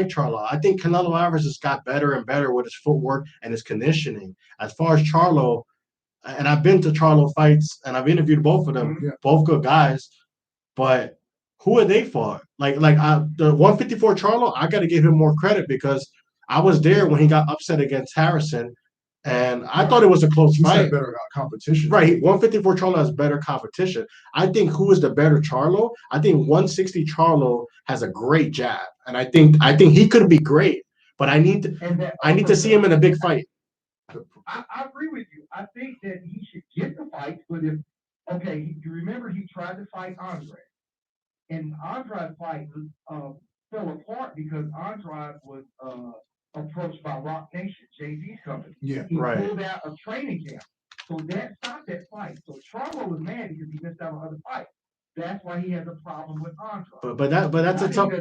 Charlo. I think Canelo Alvarez has got better and better with his footwork and his conditioning. As far as Charlo, and I've been to Charlo fights and I've interviewed both of them, Yeah. both good guys. But who are they for? The 154 Charlo, I got to give him more credit because I was there when he got upset against Harrison, and I thought it was a close He's fight. had better competition. Right, 154 Charlo has better competition. I think who is the better Charlo? I think 160 Charlo has a great jab, and I think he could be great. But I need to see him in a big fight. I agree with you. I think that he should get the fight, but you remember he tried to fight Andre, and Andre's fight fell apart because Andre was approached by Rock Nation, Jay-Z's company. Yeah. He Right. pulled out of training camp. So that stopped that fight. So Charlo was mad because he missed out on other fights. That's why he has a problem with Andre. But that's a tough.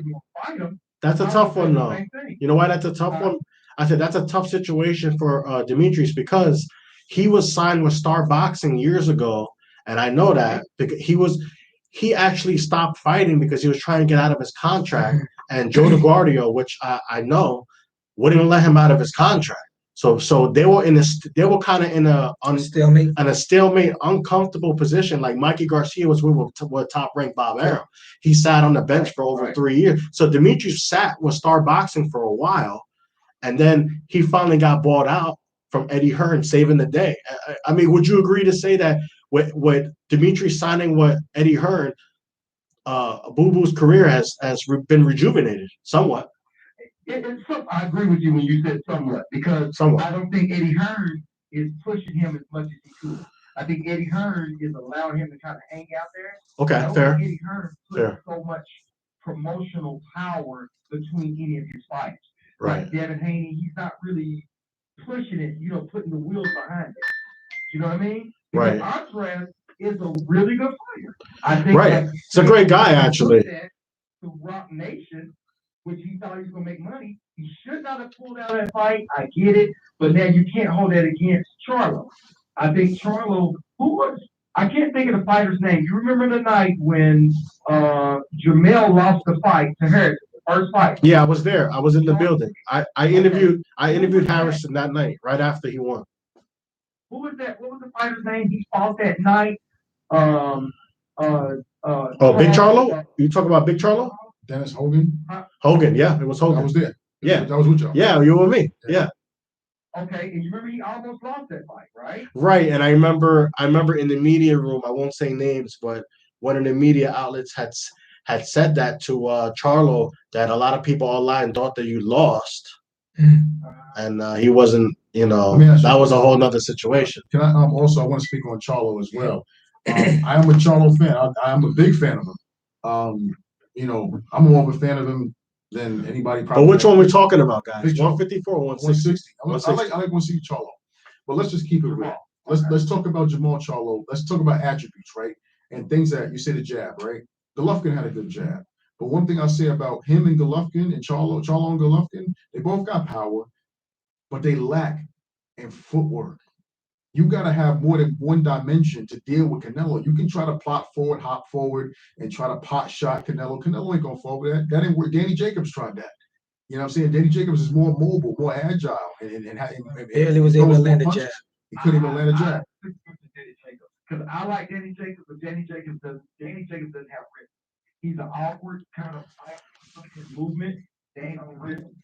Fight him. That's a tough one, though. Same thing. You know why that's a tough one? I said that's a tough situation for Demetrius because he was signed with Star Boxing years ago, and I know that because he actually stopped fighting because he was trying to get out of his contract, and Joe DeGuardio, which I know, wouldn't let him out of his contract. So they were kind of in a stalemate, uncomfortable position. Like Mikey Garcia was with top ranked Bob Arum. He sat on the bench for over 3 years. So Demetrius sat with Star Boxing for a while, and then he finally got bought out from Eddie Hearn, saving the day. I mean, would you agree to say that with Demetrius signing with Eddie Hearn, Boo Boo's career has been rejuvenated somewhat? I agree with you when you said somewhat, because I don't think Eddie Hearn is pushing him as much as he could. I think Eddie Hearn is allowing him to kind of hang out there. Okay, I don't fair. think Eddie Hearn put so much promotional power between any of his fights. Right. Like Devin Haney, he's not really pushing it, putting the wheels behind it. You know what I mean? Because Andres is a really good fighter. I think it's a great guy, actually. To Rock Nation, which he thought he was going to make money, He should not have pulled out that fight. I get it, but now you can't hold that against Charlo. I think Charlo, who was, I can't think of the fighter's name. You remember the night when Jamel lost the fight to Harrison, the first fight? Yeah, I was there. I was in the building. I interviewed Harrison that night, right after he won. Who was that? What was the fighter's name? He fought that night. Um, Big Charlo? You talking about Big Charlo? Dennis Hogan. Hogan, yeah, it was I Hogan. was there. Yeah. I was with y'all. Yeah, you were with me. Yeah. Okay, and you remember he almost lost that fight, right? Right. And I remember in the media room, I won't say names, but one of the media outlets had said that to Charlo, that a lot of people online thought that you lost. And he wasn't, that was a whole nother situation. Can I also I want to speak on Charlo as well. I am a Charlo fan. I am a big fan of him. I'm more of a fan of him than anybody probably. But which one we talking about, guys? Big 154 or 160? 160. I like 160 Charlo. But let's just keep it real. Let's talk about Jamal Charlo. Let's talk about attributes, right? And things that you say the jab, right? Golovkin had a good jab. But one thing I say about him and Golovkin and Charlo and Golovkin, they both got power, but they lack in footwork. You got to have more than one dimension to deal with Canelo. You can try to plot forward, hop forward, and try to pot shot Canelo. Canelo ain't going to fall with that. That ain't where Danny Jacobs tried that. You know what I'm saying? Danny Jacobs is more mobile, more agile, and barely was able to land a jab. He couldn't even land a jab. Because I like Danny Jacobs, but Danny Jacobs doesn't have rhythm. He's an awkward kind of movement. They ain't on rhythm.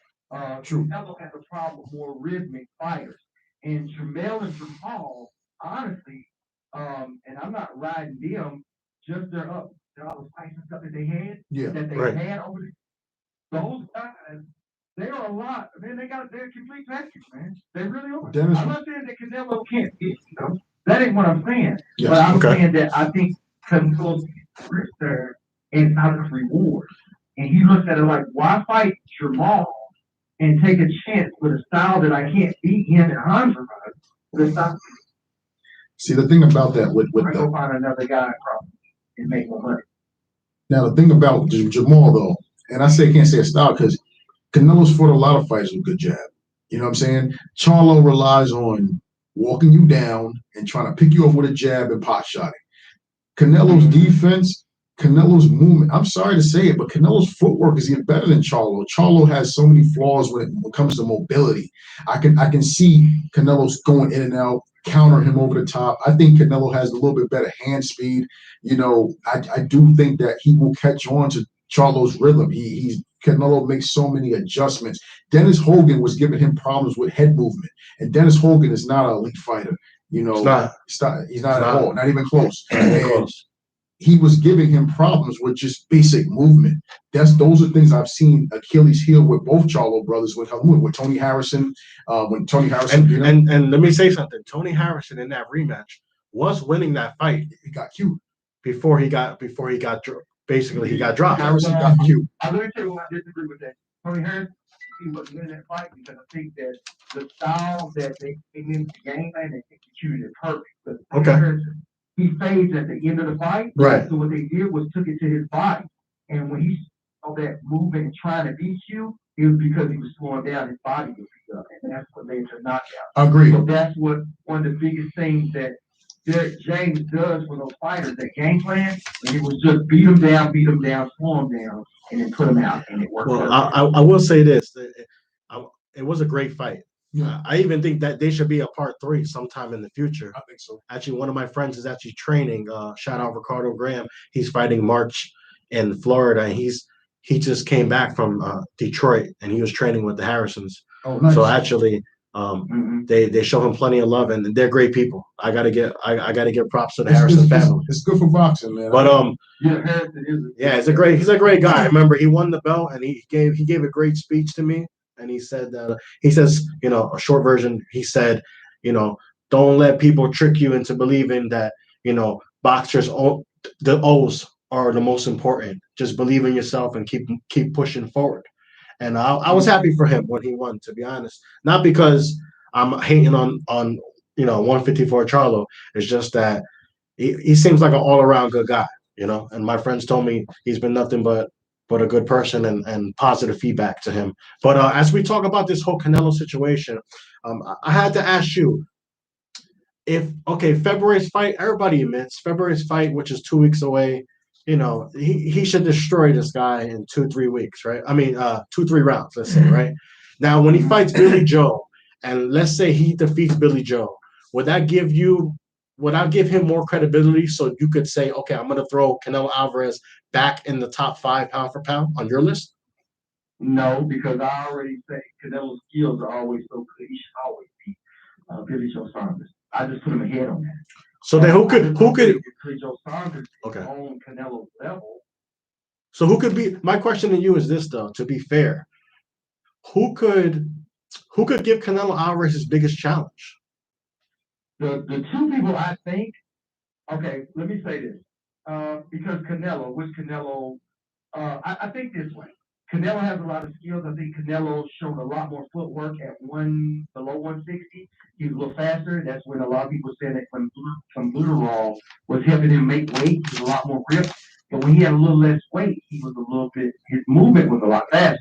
True. Canelo has a problem with more rhythmic fighters. And Jamel and Jamal, honestly, and I'm not riding them, just their all the fights and stuff that they had, had over those guys, they are a lot. Man, they're a complete package, man. They really are. I'm not saying that Canelo can't beat them. That ain't what I'm saying. Yes, but I'm saying that I think Canelo's there and out of reward. And he looks at it like, why fight Jamal and take a chance with a style that I can't beat him in Honduras? See, the thing about that with I go find another guy and make more money. Now, the thing about Jamal, though, and I can't say a style because Canelo's fought a lot of fights with good jab. You know what I'm saying? Charlo relies on walking you down and trying to pick you up with a jab and pot shotting. Canelo's defense, Canelo's movement. I'm sorry to say it, but Canelo's footwork is even better than Charlo. Charlo has so many flaws when it comes to mobility. I can see Canelo's going in and out, counter him over the top. I think Canelo has a little bit better hand speed. I do think that he will catch on to Charlo's rhythm. Canelo makes so many adjustments. Dennis Hogan was giving him problems with head movement, and Dennis Hogan is not an elite fighter. He's not at all, not even close. He was giving him problems with just basic movement. Those are things I've seen Achilles heel with both Charlo brothers, with Tony Harrison, and let me say something. Tony Harrison in that rematch was winning that fight. He got cute before he got basically he got dropped. Harrison got cute. Let me tell you why I disagree with that. Tony Harrison, he was winning that fight because I think that the style that they came into the game and they executed it perfect. But Harrison, he fades at the end of the fight. Right. So what they did was took it to his body. And when he saw that movement and trying to beat you, it was because he was slowing down, his body was beat up. And that's what led to a knockout. Agreed. So that's what one of the biggest things that Derek James does for those fighters, that game plan, and it was just beat them down, slow them down, and then put them out, and it worked. Well, I will say this. It was a great fight. Yeah. I even think that they should be a part 3 sometime in the future. I think so. Actually, one of my friends is actually training. Shout out Ricardo Graham. He's fighting March in Florida, and he just came back from Detroit, and he was training with the Harrisons. Oh, nice. So actually, they show him plenty of love, and they're great people. I gotta give props to the Harrison family. It's good for boxing, man. But Harrison is. he's a great guy. Remember, he won the belt, and he gave a great speech to me. And he said a short version. He said, don't let people trick you into believing that boxers the O's are the most important. Just believe in yourself and keep pushing forward. And I was happy for him when he won, to be honest. Not because I'm hating on 154 Charlo. It's just that he seems like an all around good guy, And my friends told me he's been nothing but but a good person and positive feedback to him. But as we talk about this whole Canelo situation, I had to ask you if February's fight. Everybody admits February's fight, which is 2 weeks away. You know, he should destroy this guy in 2-3 weeks, right? I mean, 2-3 rounds, let's say, right? Now, when he fights Billy Joe, and let's say he defeats Billy Joe, would that give him more credibility so you could say, okay, I'm going to throw Canelo Alvarez back in the top 5 pound for pound on your list? No, because I already say Canelo's skills are always so good. He should always be Billy Joe Saunders. I just put him ahead on that. So then who could Billy Joe Saunders is on Canelo's level. So who could be? My question to you is this, though. To be fair, who could give Canelo Alvarez his biggest challenge? The two people I think. Okay, let me say this. Because Canelo, I think this way. Canelo has a lot of skills. I think Canelo showed a lot more footwork at below 160. He was a little faster. That's when a lot of people said that when Buterol was helping him make weight, he was a lot more grip. But when he had a little less weight, his movement was a lot faster.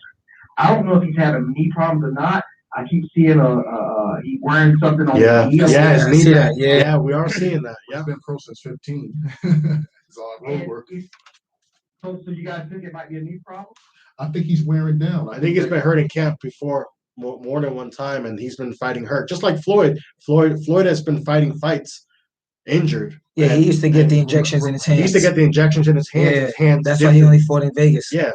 I don't know if he's having knee problems or not. I keep seeing he wearing something on his knee. His knee. Yeah, we are seeing that. Yeah, He's been pro since 15. It's all road work. So you guys think it might be a knee problem? I think he's wearing down. I think he's been hurt in camp before more than one time, and he's been fighting hurt. Just like Floyd. Floyd has been fighting fights injured. Yeah, he used to get the injections in his hands. He used to get the injections in his hands. Yeah, his hands. that's why he only fought in Vegas. Yeah.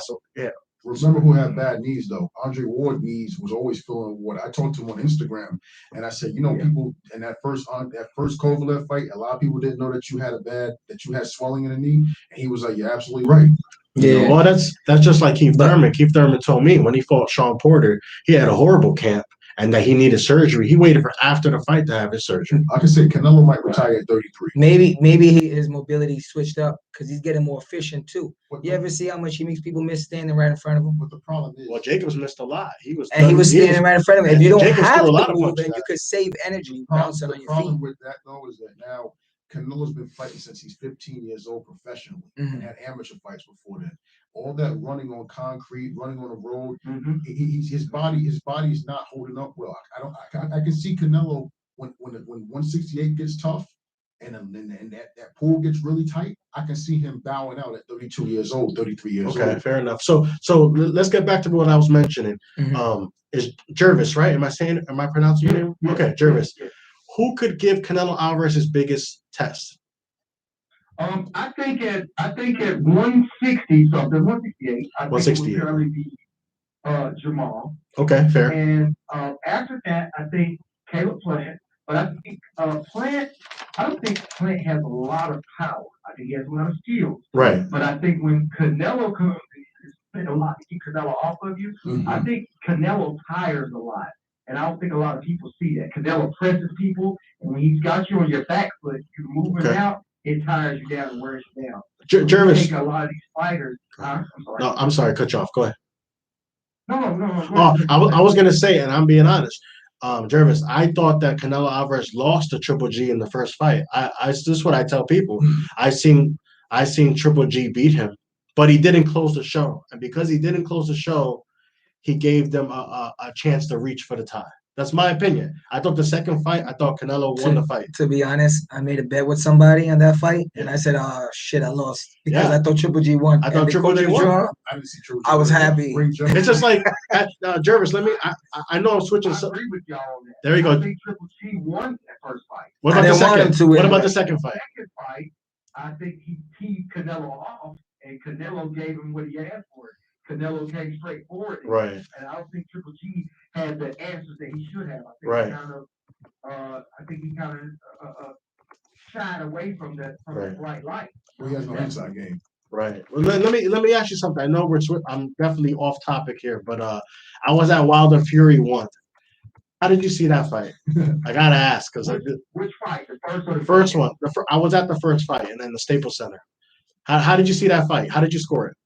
Remember who had bad knees though? Andre Ward knees was always feeling what I talked to him on Instagram, and I said, people in that first Kovalev fight, a lot of people didn't know that you had swelling in the knee, and he was like, "You're absolutely right." Yeah. Well, that's just like Keith Thurman. Keith Thurman told me when he fought Sean Porter, he had a horrible camp and that he needed surgery. He waited for after the fight to have his surgery. I can say Canelo might retire at 33. Maybe his mobility switched up because he's getting more efficient too. You ever see how much he makes people miss standing right in front of him? But the problem is, well, Jacobs missed a lot. He was standing right in front of him. If you don't Jacobs have threw a lot to of move, punches then you could save energy bouncing on the your problem feet. with that though is that now Canelo's been fighting since he's 15 years old professionally and had amateur fights before then. All that running on concrete, running on the road, his body is not holding up well. I can see Canelo when 168 gets tough and that pool gets really tight. I can see him bowing out at 32 years old, 33 years old. Okay, fair enough. So let's get back to what I was mentioning. Is Jervis, right? Am I pronouncing your name? Okay, Jervis. Who could give Canelo Alvarez his biggest test? I think at 160 something, 168. I think it would currently be Jamal. Okay, fair. And after that, I think Caleb Plant. But I think Plant. I don't think Plant has a lot of power. I think he has a lot of skills. Right. But I think when Canelo comes, spend a lot to keep Canelo off of you. I think Canelo tires a lot. And I don't think a lot of people see that. Canelo presses people, and when he's got you on your back foot, you're moving out, it tires you down and wears you down. Jervis. I think a lot of these fighters. I'm sorry. No, I'm sorry. Cut you off. Go ahead. No. I was gonna say, and I'm being honest. Jervis, I thought that Canelo Alvarez lost to Triple G in the first fight. This is what I tell people. I seen Triple G beat him, but he didn't close the show, and because he didn't close the show, he gave them a chance to reach for the tie. That's my opinion. I thought the second fight, I thought Canelo won the fight. To be honest, I made a bet with somebody on that fight, and I said, "Oh shit, I lost," because I thought Triple G won. I thought Triple G won. I didn't see Triple G. I was happy. It's just like Jervis. I know I'm switching. I agree with y'all on that. There you go. I think Triple G won that first fight. What about the second? What about the second fight? Second fight, I think he teed Canelo off, and Canelo gave him what he asked for. Canelo came straight forward. Right. And I don't think Triple G had the answers that he should have. I think he kind of shied away from that bright light. Well, he has no inside game. Right. Well, let me ask you something. I know I'm definitely off topic here, but I was at Wilder Fury 1. How did you see that fight? I gotta ask because which fight? The first or the first one. I was at the first fight, and then the Staples Center. How did you see that fight? How did you score it?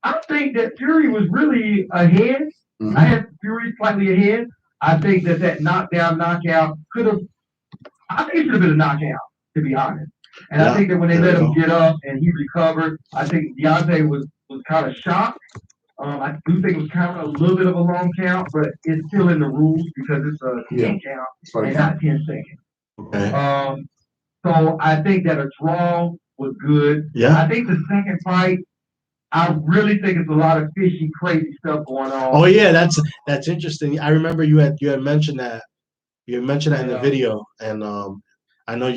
I think that Fury was really ahead. I had Fury slightly ahead. I think that knockout could have. I think it should have been a knockout, to be honest. And I think that when they let him get up and he recovered, I think Deontay was was kind of shocked. I do think it was kind of a little bit of a long count, but it's still in the rules because it's a 10 count Sorry. and not 10 seconds. Okay. So I think that a draw was good. Yeah. I think the second fight, I really think it's a lot of fishy, crazy stuff going on. Oh yeah, that's interesting. I remember you had mentioned that. You had mentioned that in the Yeah. video, and I know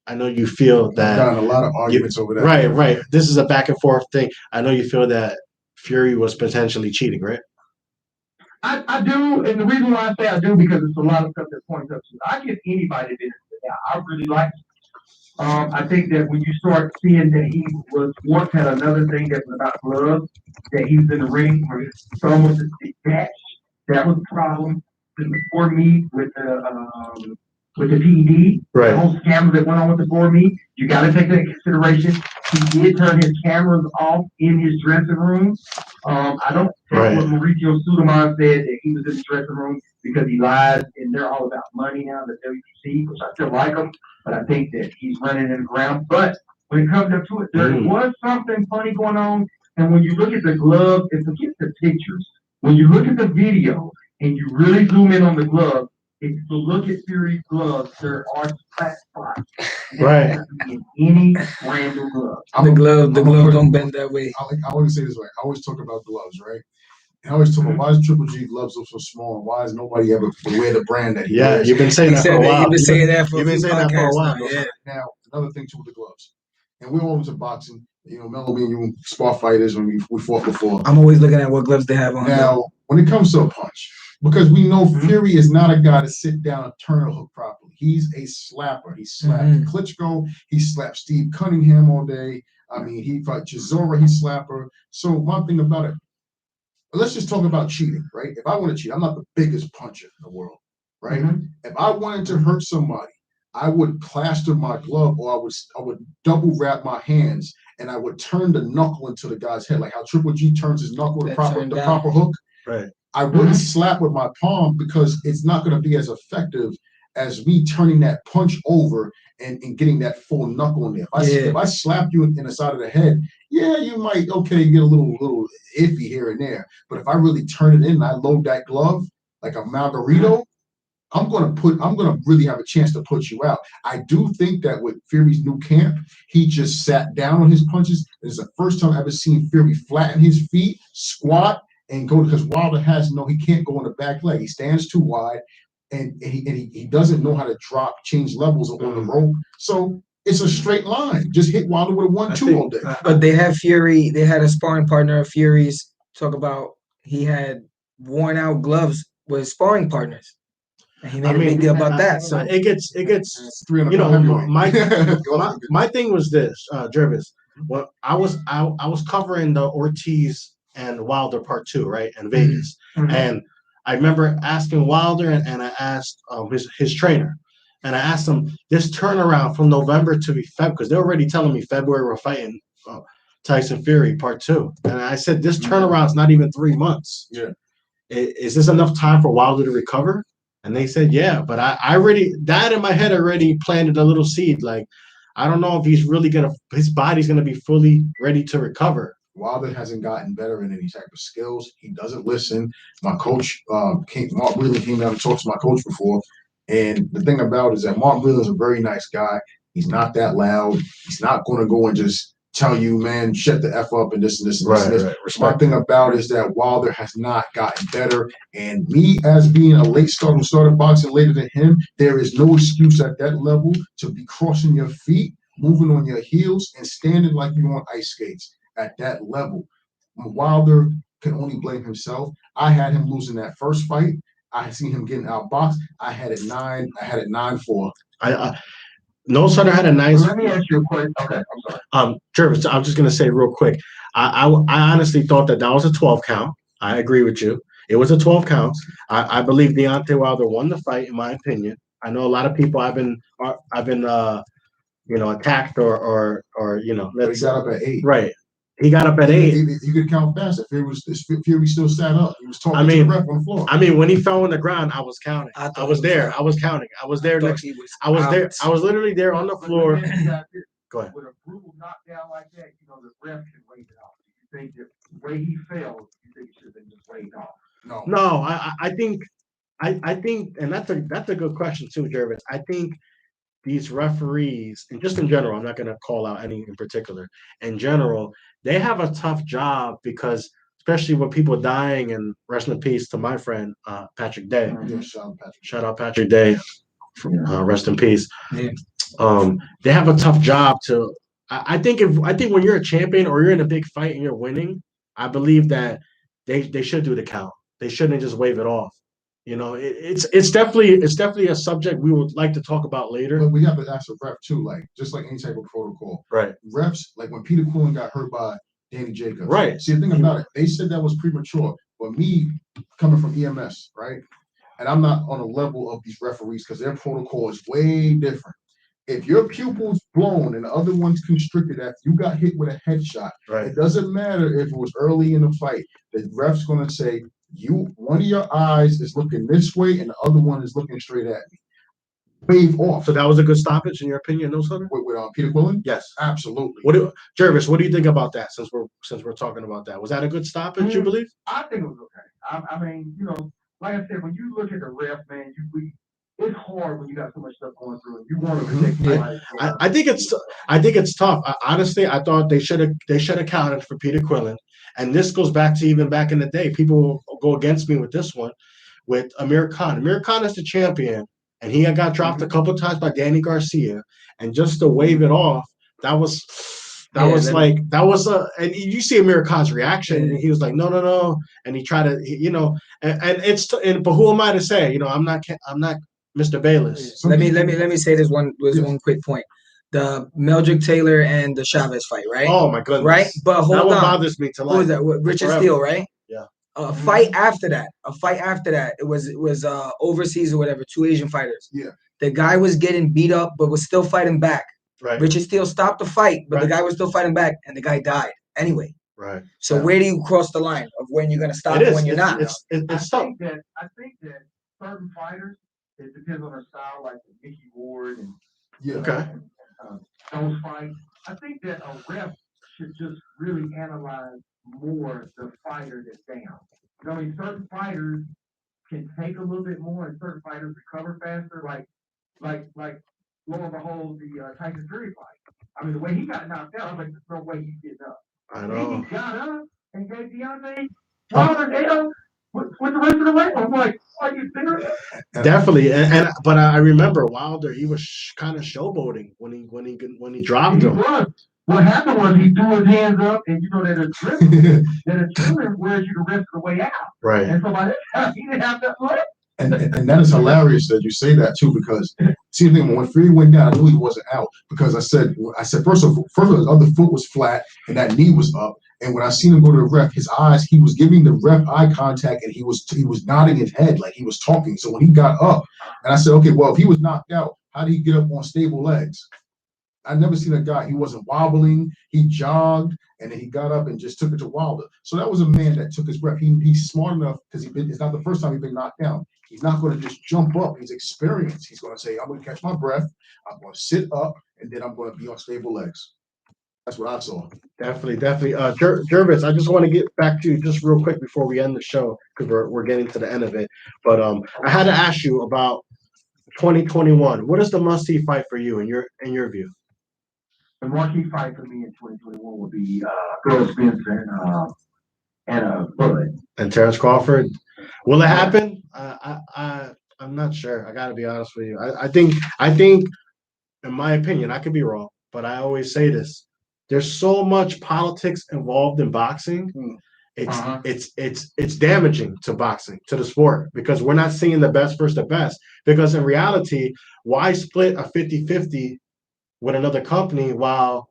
I know you feel I've that. gotten a lot of arguments over that. Right. This is a back and forth thing. I know you feel that Fury was potentially cheating, right? I do, and the reason why I say I do because it's a lot of stuff that points up to. I give anybody this. I really like it. I think that when you start seeing that he was once had another thing that was about gloves, that he was in the ring where his thumb was detached, that was a problem. For me with the PED, Right. the whole scandal that went on with the board meet, you got to take that into consideration. He did turn his cameras off in his dressing room. I don't think Right. what Mauricio Sudamon said that he was in the dressing room because he lies and they're all about money now, the WBC, which I still like him, but I think that he's running in the ground. But when it comes up to it, there was something funny going on. And when you look at the gloves and forget the pictures, when you look at the video and you really zoom in on the glove, if you look at Fury's gloves, there are flat spots. Right. In any random glove. The glove don't bend that way. I always say this way. I always talk about gloves, right? And I always talk about why is Triple G gloves look so small, and why is nobody ever wear the brand that he Yeah, wears? you've been saying that for a while. You've been saying that for You've a been few saying that for a podcasts while. now, yeah. Now, another thing too with the gloves, and we're all into boxing. You know, Melo, me and you, spar fighters when we fought before. I'm always looking at what gloves they have on. Now, when it comes to a punch, because we know Fury is not a guy to sit down and turn a hook properly. He's a slapper. He slapped Klitschko. He slapped Steve Cunningham all day. I mean, he fought Chisora. He slapper. So one thing about it, let's just talk about cheating, right? If I want to cheat, I'm not the biggest puncher in the world, right? If I wanted to hurt somebody, I would plaster my glove, or I would double wrap my hands, and I would turn the knuckle into the guy's head, like how Triple G turns his knuckle, the proper hook. Right. I wouldn't slap with my palm because it's not going to be as effective as me turning that punch over and getting that full knuckle in there. If I slap you in the side of the head, yeah, you might get a little iffy here and there. But if I really turn it in and I load that glove like a Margarito, I'm gonna really have a chance to put you out. I do think that with Fury's new camp, he just sat down on his punches. It's the first time I've ever seen Fury flatten his feet, squat, and go, because Wilder he can't go on the back leg. He stands too wide, and he doesn't know how to change levels on the rope. So it's a straight line. Just hit Wilder with a 1-2 all day. But they had Fury. They had a sparring partner of Fury's. Talk about he had worn out gloves with sparring partners. And he made a big deal about that. So it gets 300. You know, my thing was this, Jervis. When I was covering the Ortiz and Wilder part 2, right, in Vegas, and I remember asking Wilder and I asked his trainer, and I asked him this turnaround from November to February, because they're already telling me February we're fighting Tyson Fury part 2, and I said this turnaround's not even 3 months. Yeah, is this enough time for Wilder to recover? And they said, yeah, but I already, that in my head already planted a little seed. Like, I don't know if his body's going to be fully ready to recover. Wilder hasn't gotten better in any type of skills. He doesn't listen. My coach, Mark Wheeler, came down and talked to my coach before. And the thing about it is that Mark Wheeler is a very nice guy. He's not that loud. He's not going to go and just tell you, man, shut the F up and this and this and this and this. Right. My thing about it is that Wilder has not gotten better. And me, as being a late starter who started boxing later than him, there is no excuse at that level to be crossing your feet, moving on your heels, and standing like you're on ice skates at that level. Wilder can only blame himself. I had him losing that first fight. I had seen him getting outboxed. I had it 9-4. No Sutter had a nice. Let me ask you a question. Okay, I'm sorry. Jervis, I'm just gonna say real quick. I honestly thought that was a 12 count. I agree with you. It was a 12 count. I believe Deontay Wilder won the fight, in my opinion. I know a lot of people I've been attacked or he got up at 8. Right. He got up at 8. You could count fast. If Fury still sat up, he was talking to the ref on the floor. I mean, when he fell on the ground, I was counting. I was there. I was counting. I was there next. I was there. I was literally there on the floor. Go ahead. With a brutal knockdown like that, the ref can wait it out. you think that the way he failed, you think he should have been just laid off? No. No, I think I think, and that's a good question too, Jervis. I think these referees, and just in general, I'm not going to call out any in particular. In general, they have a tough job because, especially with people dying, and rest in peace to my friend Patrick Day. Yeah, Sean Patrick. Shout out Patrick Day. Rest in peace. Yeah. They have a tough job to. I think when you're a champion or you're in a big fight and you're winning, I believe that they should do the count. They shouldn't just wave it off. You know, it's definitely a subject we would like to talk about later. But we have to ask a ref too, like just like any type of protocol. Right. Refs, like when Peter Quillen got hurt by Danny Jacobs. Right. See, the thing about it, they said that was premature. But me coming from EMS, right? And I'm not on the level of these referees because their protocol is way different. If your pupil's blown and the other one's constricted after you got hit with a headshot, Right. it doesn't matter if it was early in the fight. The ref's gonna say, one of your eyes is looking this way and the other one is looking straight at me. Wave off. So that was a good stoppage in your opinion, no, Sutter? With Peter Quillen? Yes. Absolutely. Jervis, what do you think about that? Since we're talking about that, was that a good stoppage? You believe? I think it was okay. I mean, you know, like I said, when you look at the ref, man, it's hard when you got so much stuff going through it. You want to protect your life. I think it's tough. Honestly, I thought they should have counted for Peter Quillen, and this goes back to even back in the day. People go against me with this one, with Amir Khan. Amir Khan is the champion, and he got dropped a couple of times by Danny Garcia, and just to wave it off, and you see Amir Khan's reaction. And he was like, no, and he tried to, but who am I to say? You know, I'm not Mr. Bayless. Let me say this one quick point. The Meldrick Taylor and the Chavez fight, right? Oh my goodness. Right? But hold that on. one bothers me to What was life. that? Richard Forever. Steele, right? Yeah. A fight after that. It was overseas or whatever, two Asian fighters. Yeah. The guy was getting beat up but was still fighting back. Right. Richard Steele stopped the fight, but the Right. guy was still fighting back and the guy died anyway. Right. So where do you cross the line of when you're gonna stop It and is. when you're not? It's tough. I think that certain fighters, it depends on their style, like Mickey Ward and Yeah. Okay. those fights. I think that a ref should just really analyze more the fighter that's down. You know, I mean, certain fighters can take a little bit more, and certain fighters recover faster. Like lo and behold, the Tyson Fury fight. I mean, the way he got knocked out, I'm like, there's no way he's getting up. I And know. he got up and gave Deontay Wilder hell with the rest of the way. I'm like, are you serious? Definitely, but I remember Wilder. He was kind of showboating when he dropped him. What happened was he threw his hands up, and you know that a dribbling wears you the rest of the way out. Right. And so by that time, he didn't have that left. And that is hilarious that you say that too, because see the thing, when Fury went down, I knew he wasn't out because I said first of all, his other foot was flat and that knee was up. And when I seen him go to the ref, his eyes, he was giving the ref eye contact and he was nodding his head like he was talking. So when he got up, and I said, okay, well, if he was knocked out, how did he get up on stable legs? I've never seen a guy, he wasn't wobbling, he jogged, and then he got up and just took it to Wilder. So that was a man that took his breath. He's smart enough because it's not the first time he's been knocked down. He's not going to just jump up. He's experienced. He's going to say, I'm going to catch my breath, I'm going to sit up, and then I'm going to be on stable legs. That's what I saw. Definitely. Jervis, I just want to get back to you just real quick before we end the show because we're getting to the end of it. But I had to ask you about 2021. What is the must-see fight for you in your view? The marquee fight for me in 2021 would be Earl Spencer and Bud. And Terrence Crawford. Will it happen? I'm not sure. I got to be honest with you. I think, in my opinion, I could be wrong, but I always say this: there's so much politics involved in boxing. It's damaging to boxing, to the sport, because we're not seeing the best versus the best. Because in reality, why split a 50-50 with another company while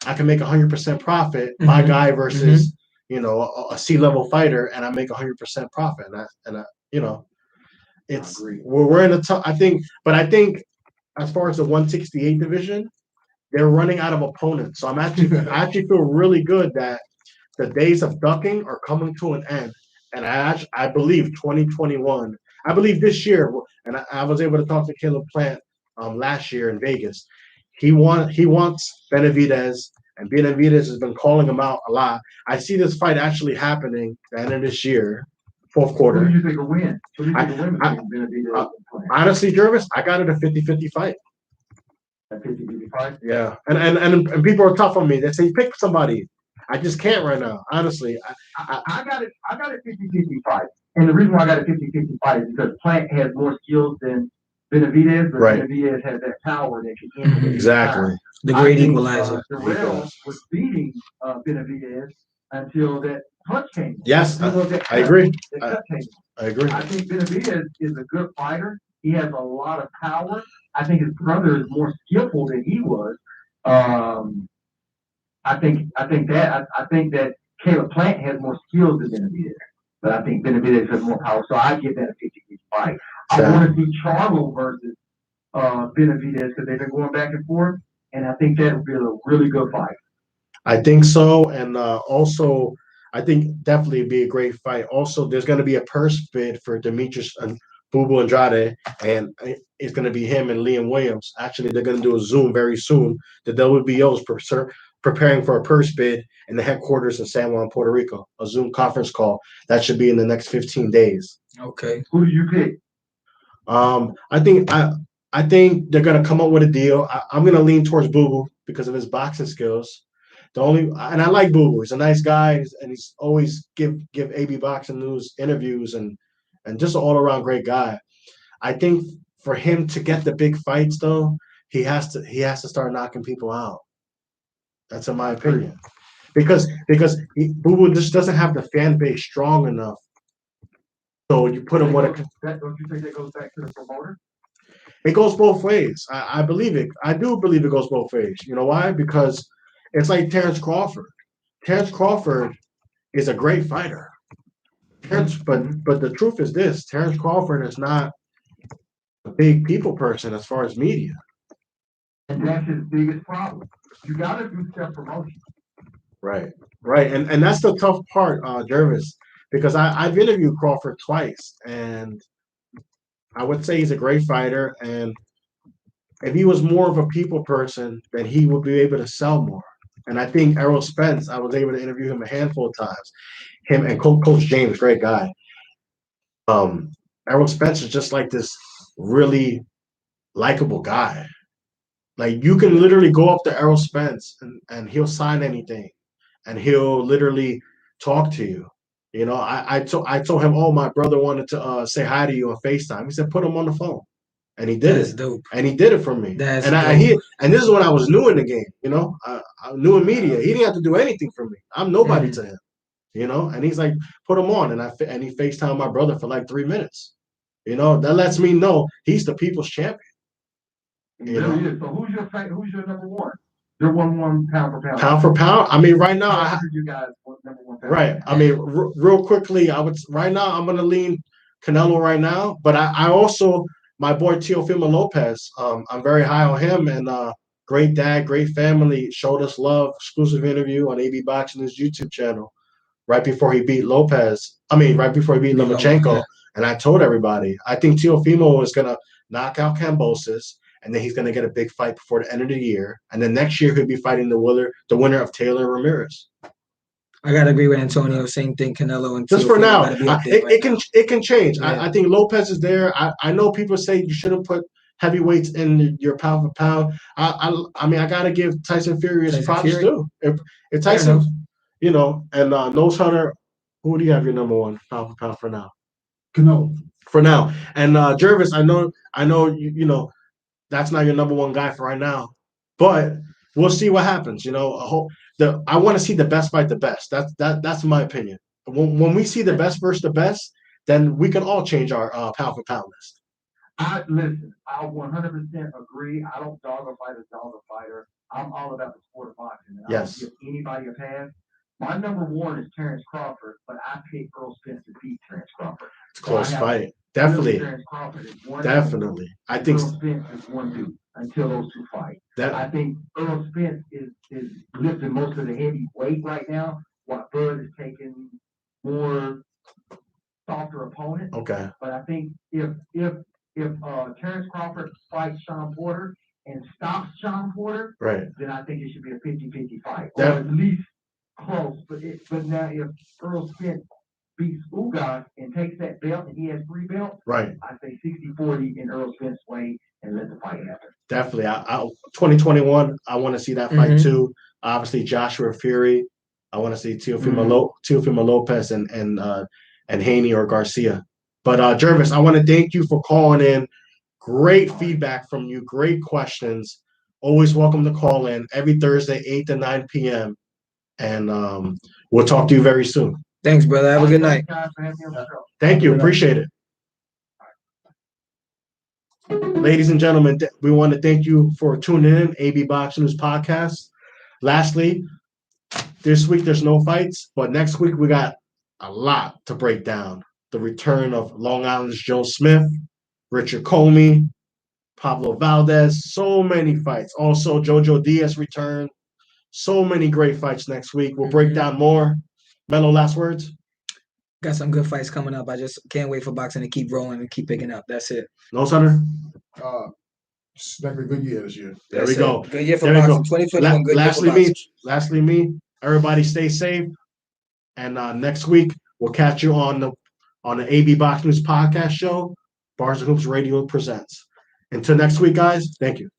I can make 100% profit, my guy versus a C-level fighter, and I make 100% profit, and it's we're in a tough. I think as far as the 168 division, they're running out of opponents. So I actually feel really good that the days of ducking are coming to an end, and I believe 2021. I believe this year, and I was able to talk to Caleb Plant last year in Vegas. He wants Benavidez and Benavidez has been calling him out a lot. I see this fight actually happening at the end of this year, fourth Who do quarter. you think will win? Who do you think will win I- between Benavidez and Plant? Honestly, Jervis, I got it a 50-50 fight. At 50-55? Yeah, and people are tough on me. They say pick somebody. I just can't right now. Honestly, I got it 50-50 fight. And the reason why I got a 50-50 fight is because Plant has more skills than Benavidez, but Right. Benavidez has that power that can end it. exactly. The I great think, equalizer. Durrell was beating Benavidez until that punch came. Yes, Until that I cut- agree. that cut came. I agree. I think Benavidez is a good fighter. He has a lot of power. I think his brother is more skillful than he was. I think that Caleb Plant has more skills than Benavidez, but I think Benavidez has more power. So I give that a 50-50 fight. I want to see Charlo versus Benavidez because they've been going back and forth, and I think that would be a really good fight. I think so, and also I think definitely it'd be a great fight. Also, there's going to be a purse bid for Demetrius and Bubu Andrade, and it's going to be him and Liam Williams. Actually, they're going to do a Zoom very soon. The WBO is preparing for a purse bid in the headquarters in San Juan, Puerto Rico. A Zoom conference call that should be in the next 15 days. Okay. Who do you pick? I think they're going to come up with a deal. I'm going to lean towards Bubu because of his boxing skills. And I like Boo Boo. He's a nice guy, and he's always give AB Boxing News interviews and just an all around great guy. I think for him to get the big fights though, he has to start knocking people out. That's in my opinion, because Boo Boo just doesn't have the fan base strong enough. So you put him Don't what you think that goes back to the promoter? it goes both ways. I believe it. I do believe it goes both ways. You know why? Because it's like Terrence Crawford. Terrence Crawford is a great fighter. But the truth is this: Terrence Crawford is not a big people person as far as media. And that's his biggest problem. You got to do self promotion. Right. And that's the tough part, Jervis, because I've interviewed Crawford twice, and I would say he's a great fighter. And if he was more of a people person, then he would be able to sell more. And I think Errol Spence, I was able to interview him a handful of times. Him and Coach James, great guy. Errol Spence is just like this really likable guy. Like you can literally go up to Errol Spence and he'll sign anything, and he'll literally talk to you. You know, I told him, oh, my brother wanted to say hi to you on FaceTime. He said, put him on the phone, and he did That's it. dope. And he did it for me. That's And this is when I was new in the game. You know, I'm new in media. He didn't have to do anything for me. I'm nobody to him. You know, and he's like, put him on, and he FaceTimed my brother for like 3 minutes. You know, that lets me know he's the people's champion. You know? So who's your number one? You're 1-1 pound for pound. Pound for pound. I mean, right now, you guys number one pound. right. I mean, real quickly, right now I'm gonna lean Canelo right now, but I also my boy Teofimo Lopez. I'm very high on him, and great dad, great family. Showed us love. Exclusive interview on AB Boxing News YouTube channel. Right before he beat Lopez, right before he beat Lomachenko, yeah. and I told everybody, I think Teofimo is gonna knock out Kambosos, and then he's gonna get a big fight before the end of the year, and then next year he'll be fighting the winner of Taylor Ramirez. I gotta agree with Antonio. Same thing. Canelo and Just for Teofimo now, gotta be up there right now. it can change. Yeah. I think Lopez is there. I know people say you shouldn't put heavyweights in your pound for pound. I mean I gotta give Tyson Fury his props too. If Tyson. You know, and Nose Hunter, who do you have your number one pound for pound for now? Canelo. For now. And Jervis, I know you know that's not your number one guy for right now, but we'll see what happens. You know, I want to see the best fight the best. That's my opinion. When we see the best versus the best, then we can all change our pound for pound list. I 100% agree. I don't dog a fighter. I'm all about the sport of boxing. I don't give anybody a pass. My number one is Terrence Crawford, but I picked Earl Spence to beat Terrence Crawford. It's a close fight. Definitely. Terrence Crawford is one. Definitely. I think Earl Spence is 1-2 until those two fight. I think Earl Spence is lifting most of the heavy weight right now, while Bud is taking more softer opponents. Okay. But I think if Terrence Crawford fights Sean Porter and stops Sean Porter, quarter, Right. then I think it should be a 50-50 fight, or That- at least close. But now if Earl Spence beats Ugas and takes that belt, and he has 3 belts, Right. I say 60-40 in Earl Spence's way, and let the fight happen. Definitely. 2021, I want to see that fight Mhm. too. Obviously, Joshua Fury. I want to see Mm-hmm. Teofimo Lopez and Haney or Garcia. But Jervis, I want to thank you for calling in. Great feedback from you. Great questions. Always welcome to call in every Thursday, 8 to 9 p.m. And we'll talk to you very soon. Thanks, brother. Have a good night. Thanks, guys, for having me on the show. Thank you. Good night. Appreciate it. Ladies and gentlemen, we want to thank you for tuning in, AB Box News Podcast. Lastly, this week there's no fights, but next week we got a lot to break down. The return of Long Island's Joe Smith, Richard Comey, Pablo Valdez, so many fights. Also, Jojo Diaz returned. So many great fights next week. We'll break Mhm. down more. Melo, last words? Got some good fights coming up. I just can't wait for boxing to keep rolling and keep picking up. That's it. No, Hunter? It's been a good year this year. There That's we go. it. Good year for There we boxing. go. 2021, good year for boxing. Lastly, me. Everybody stay safe. And next week we'll catch you on the AB Box News podcast show. Bars and Hoops Radio presents. Until next week, guys. Thank you.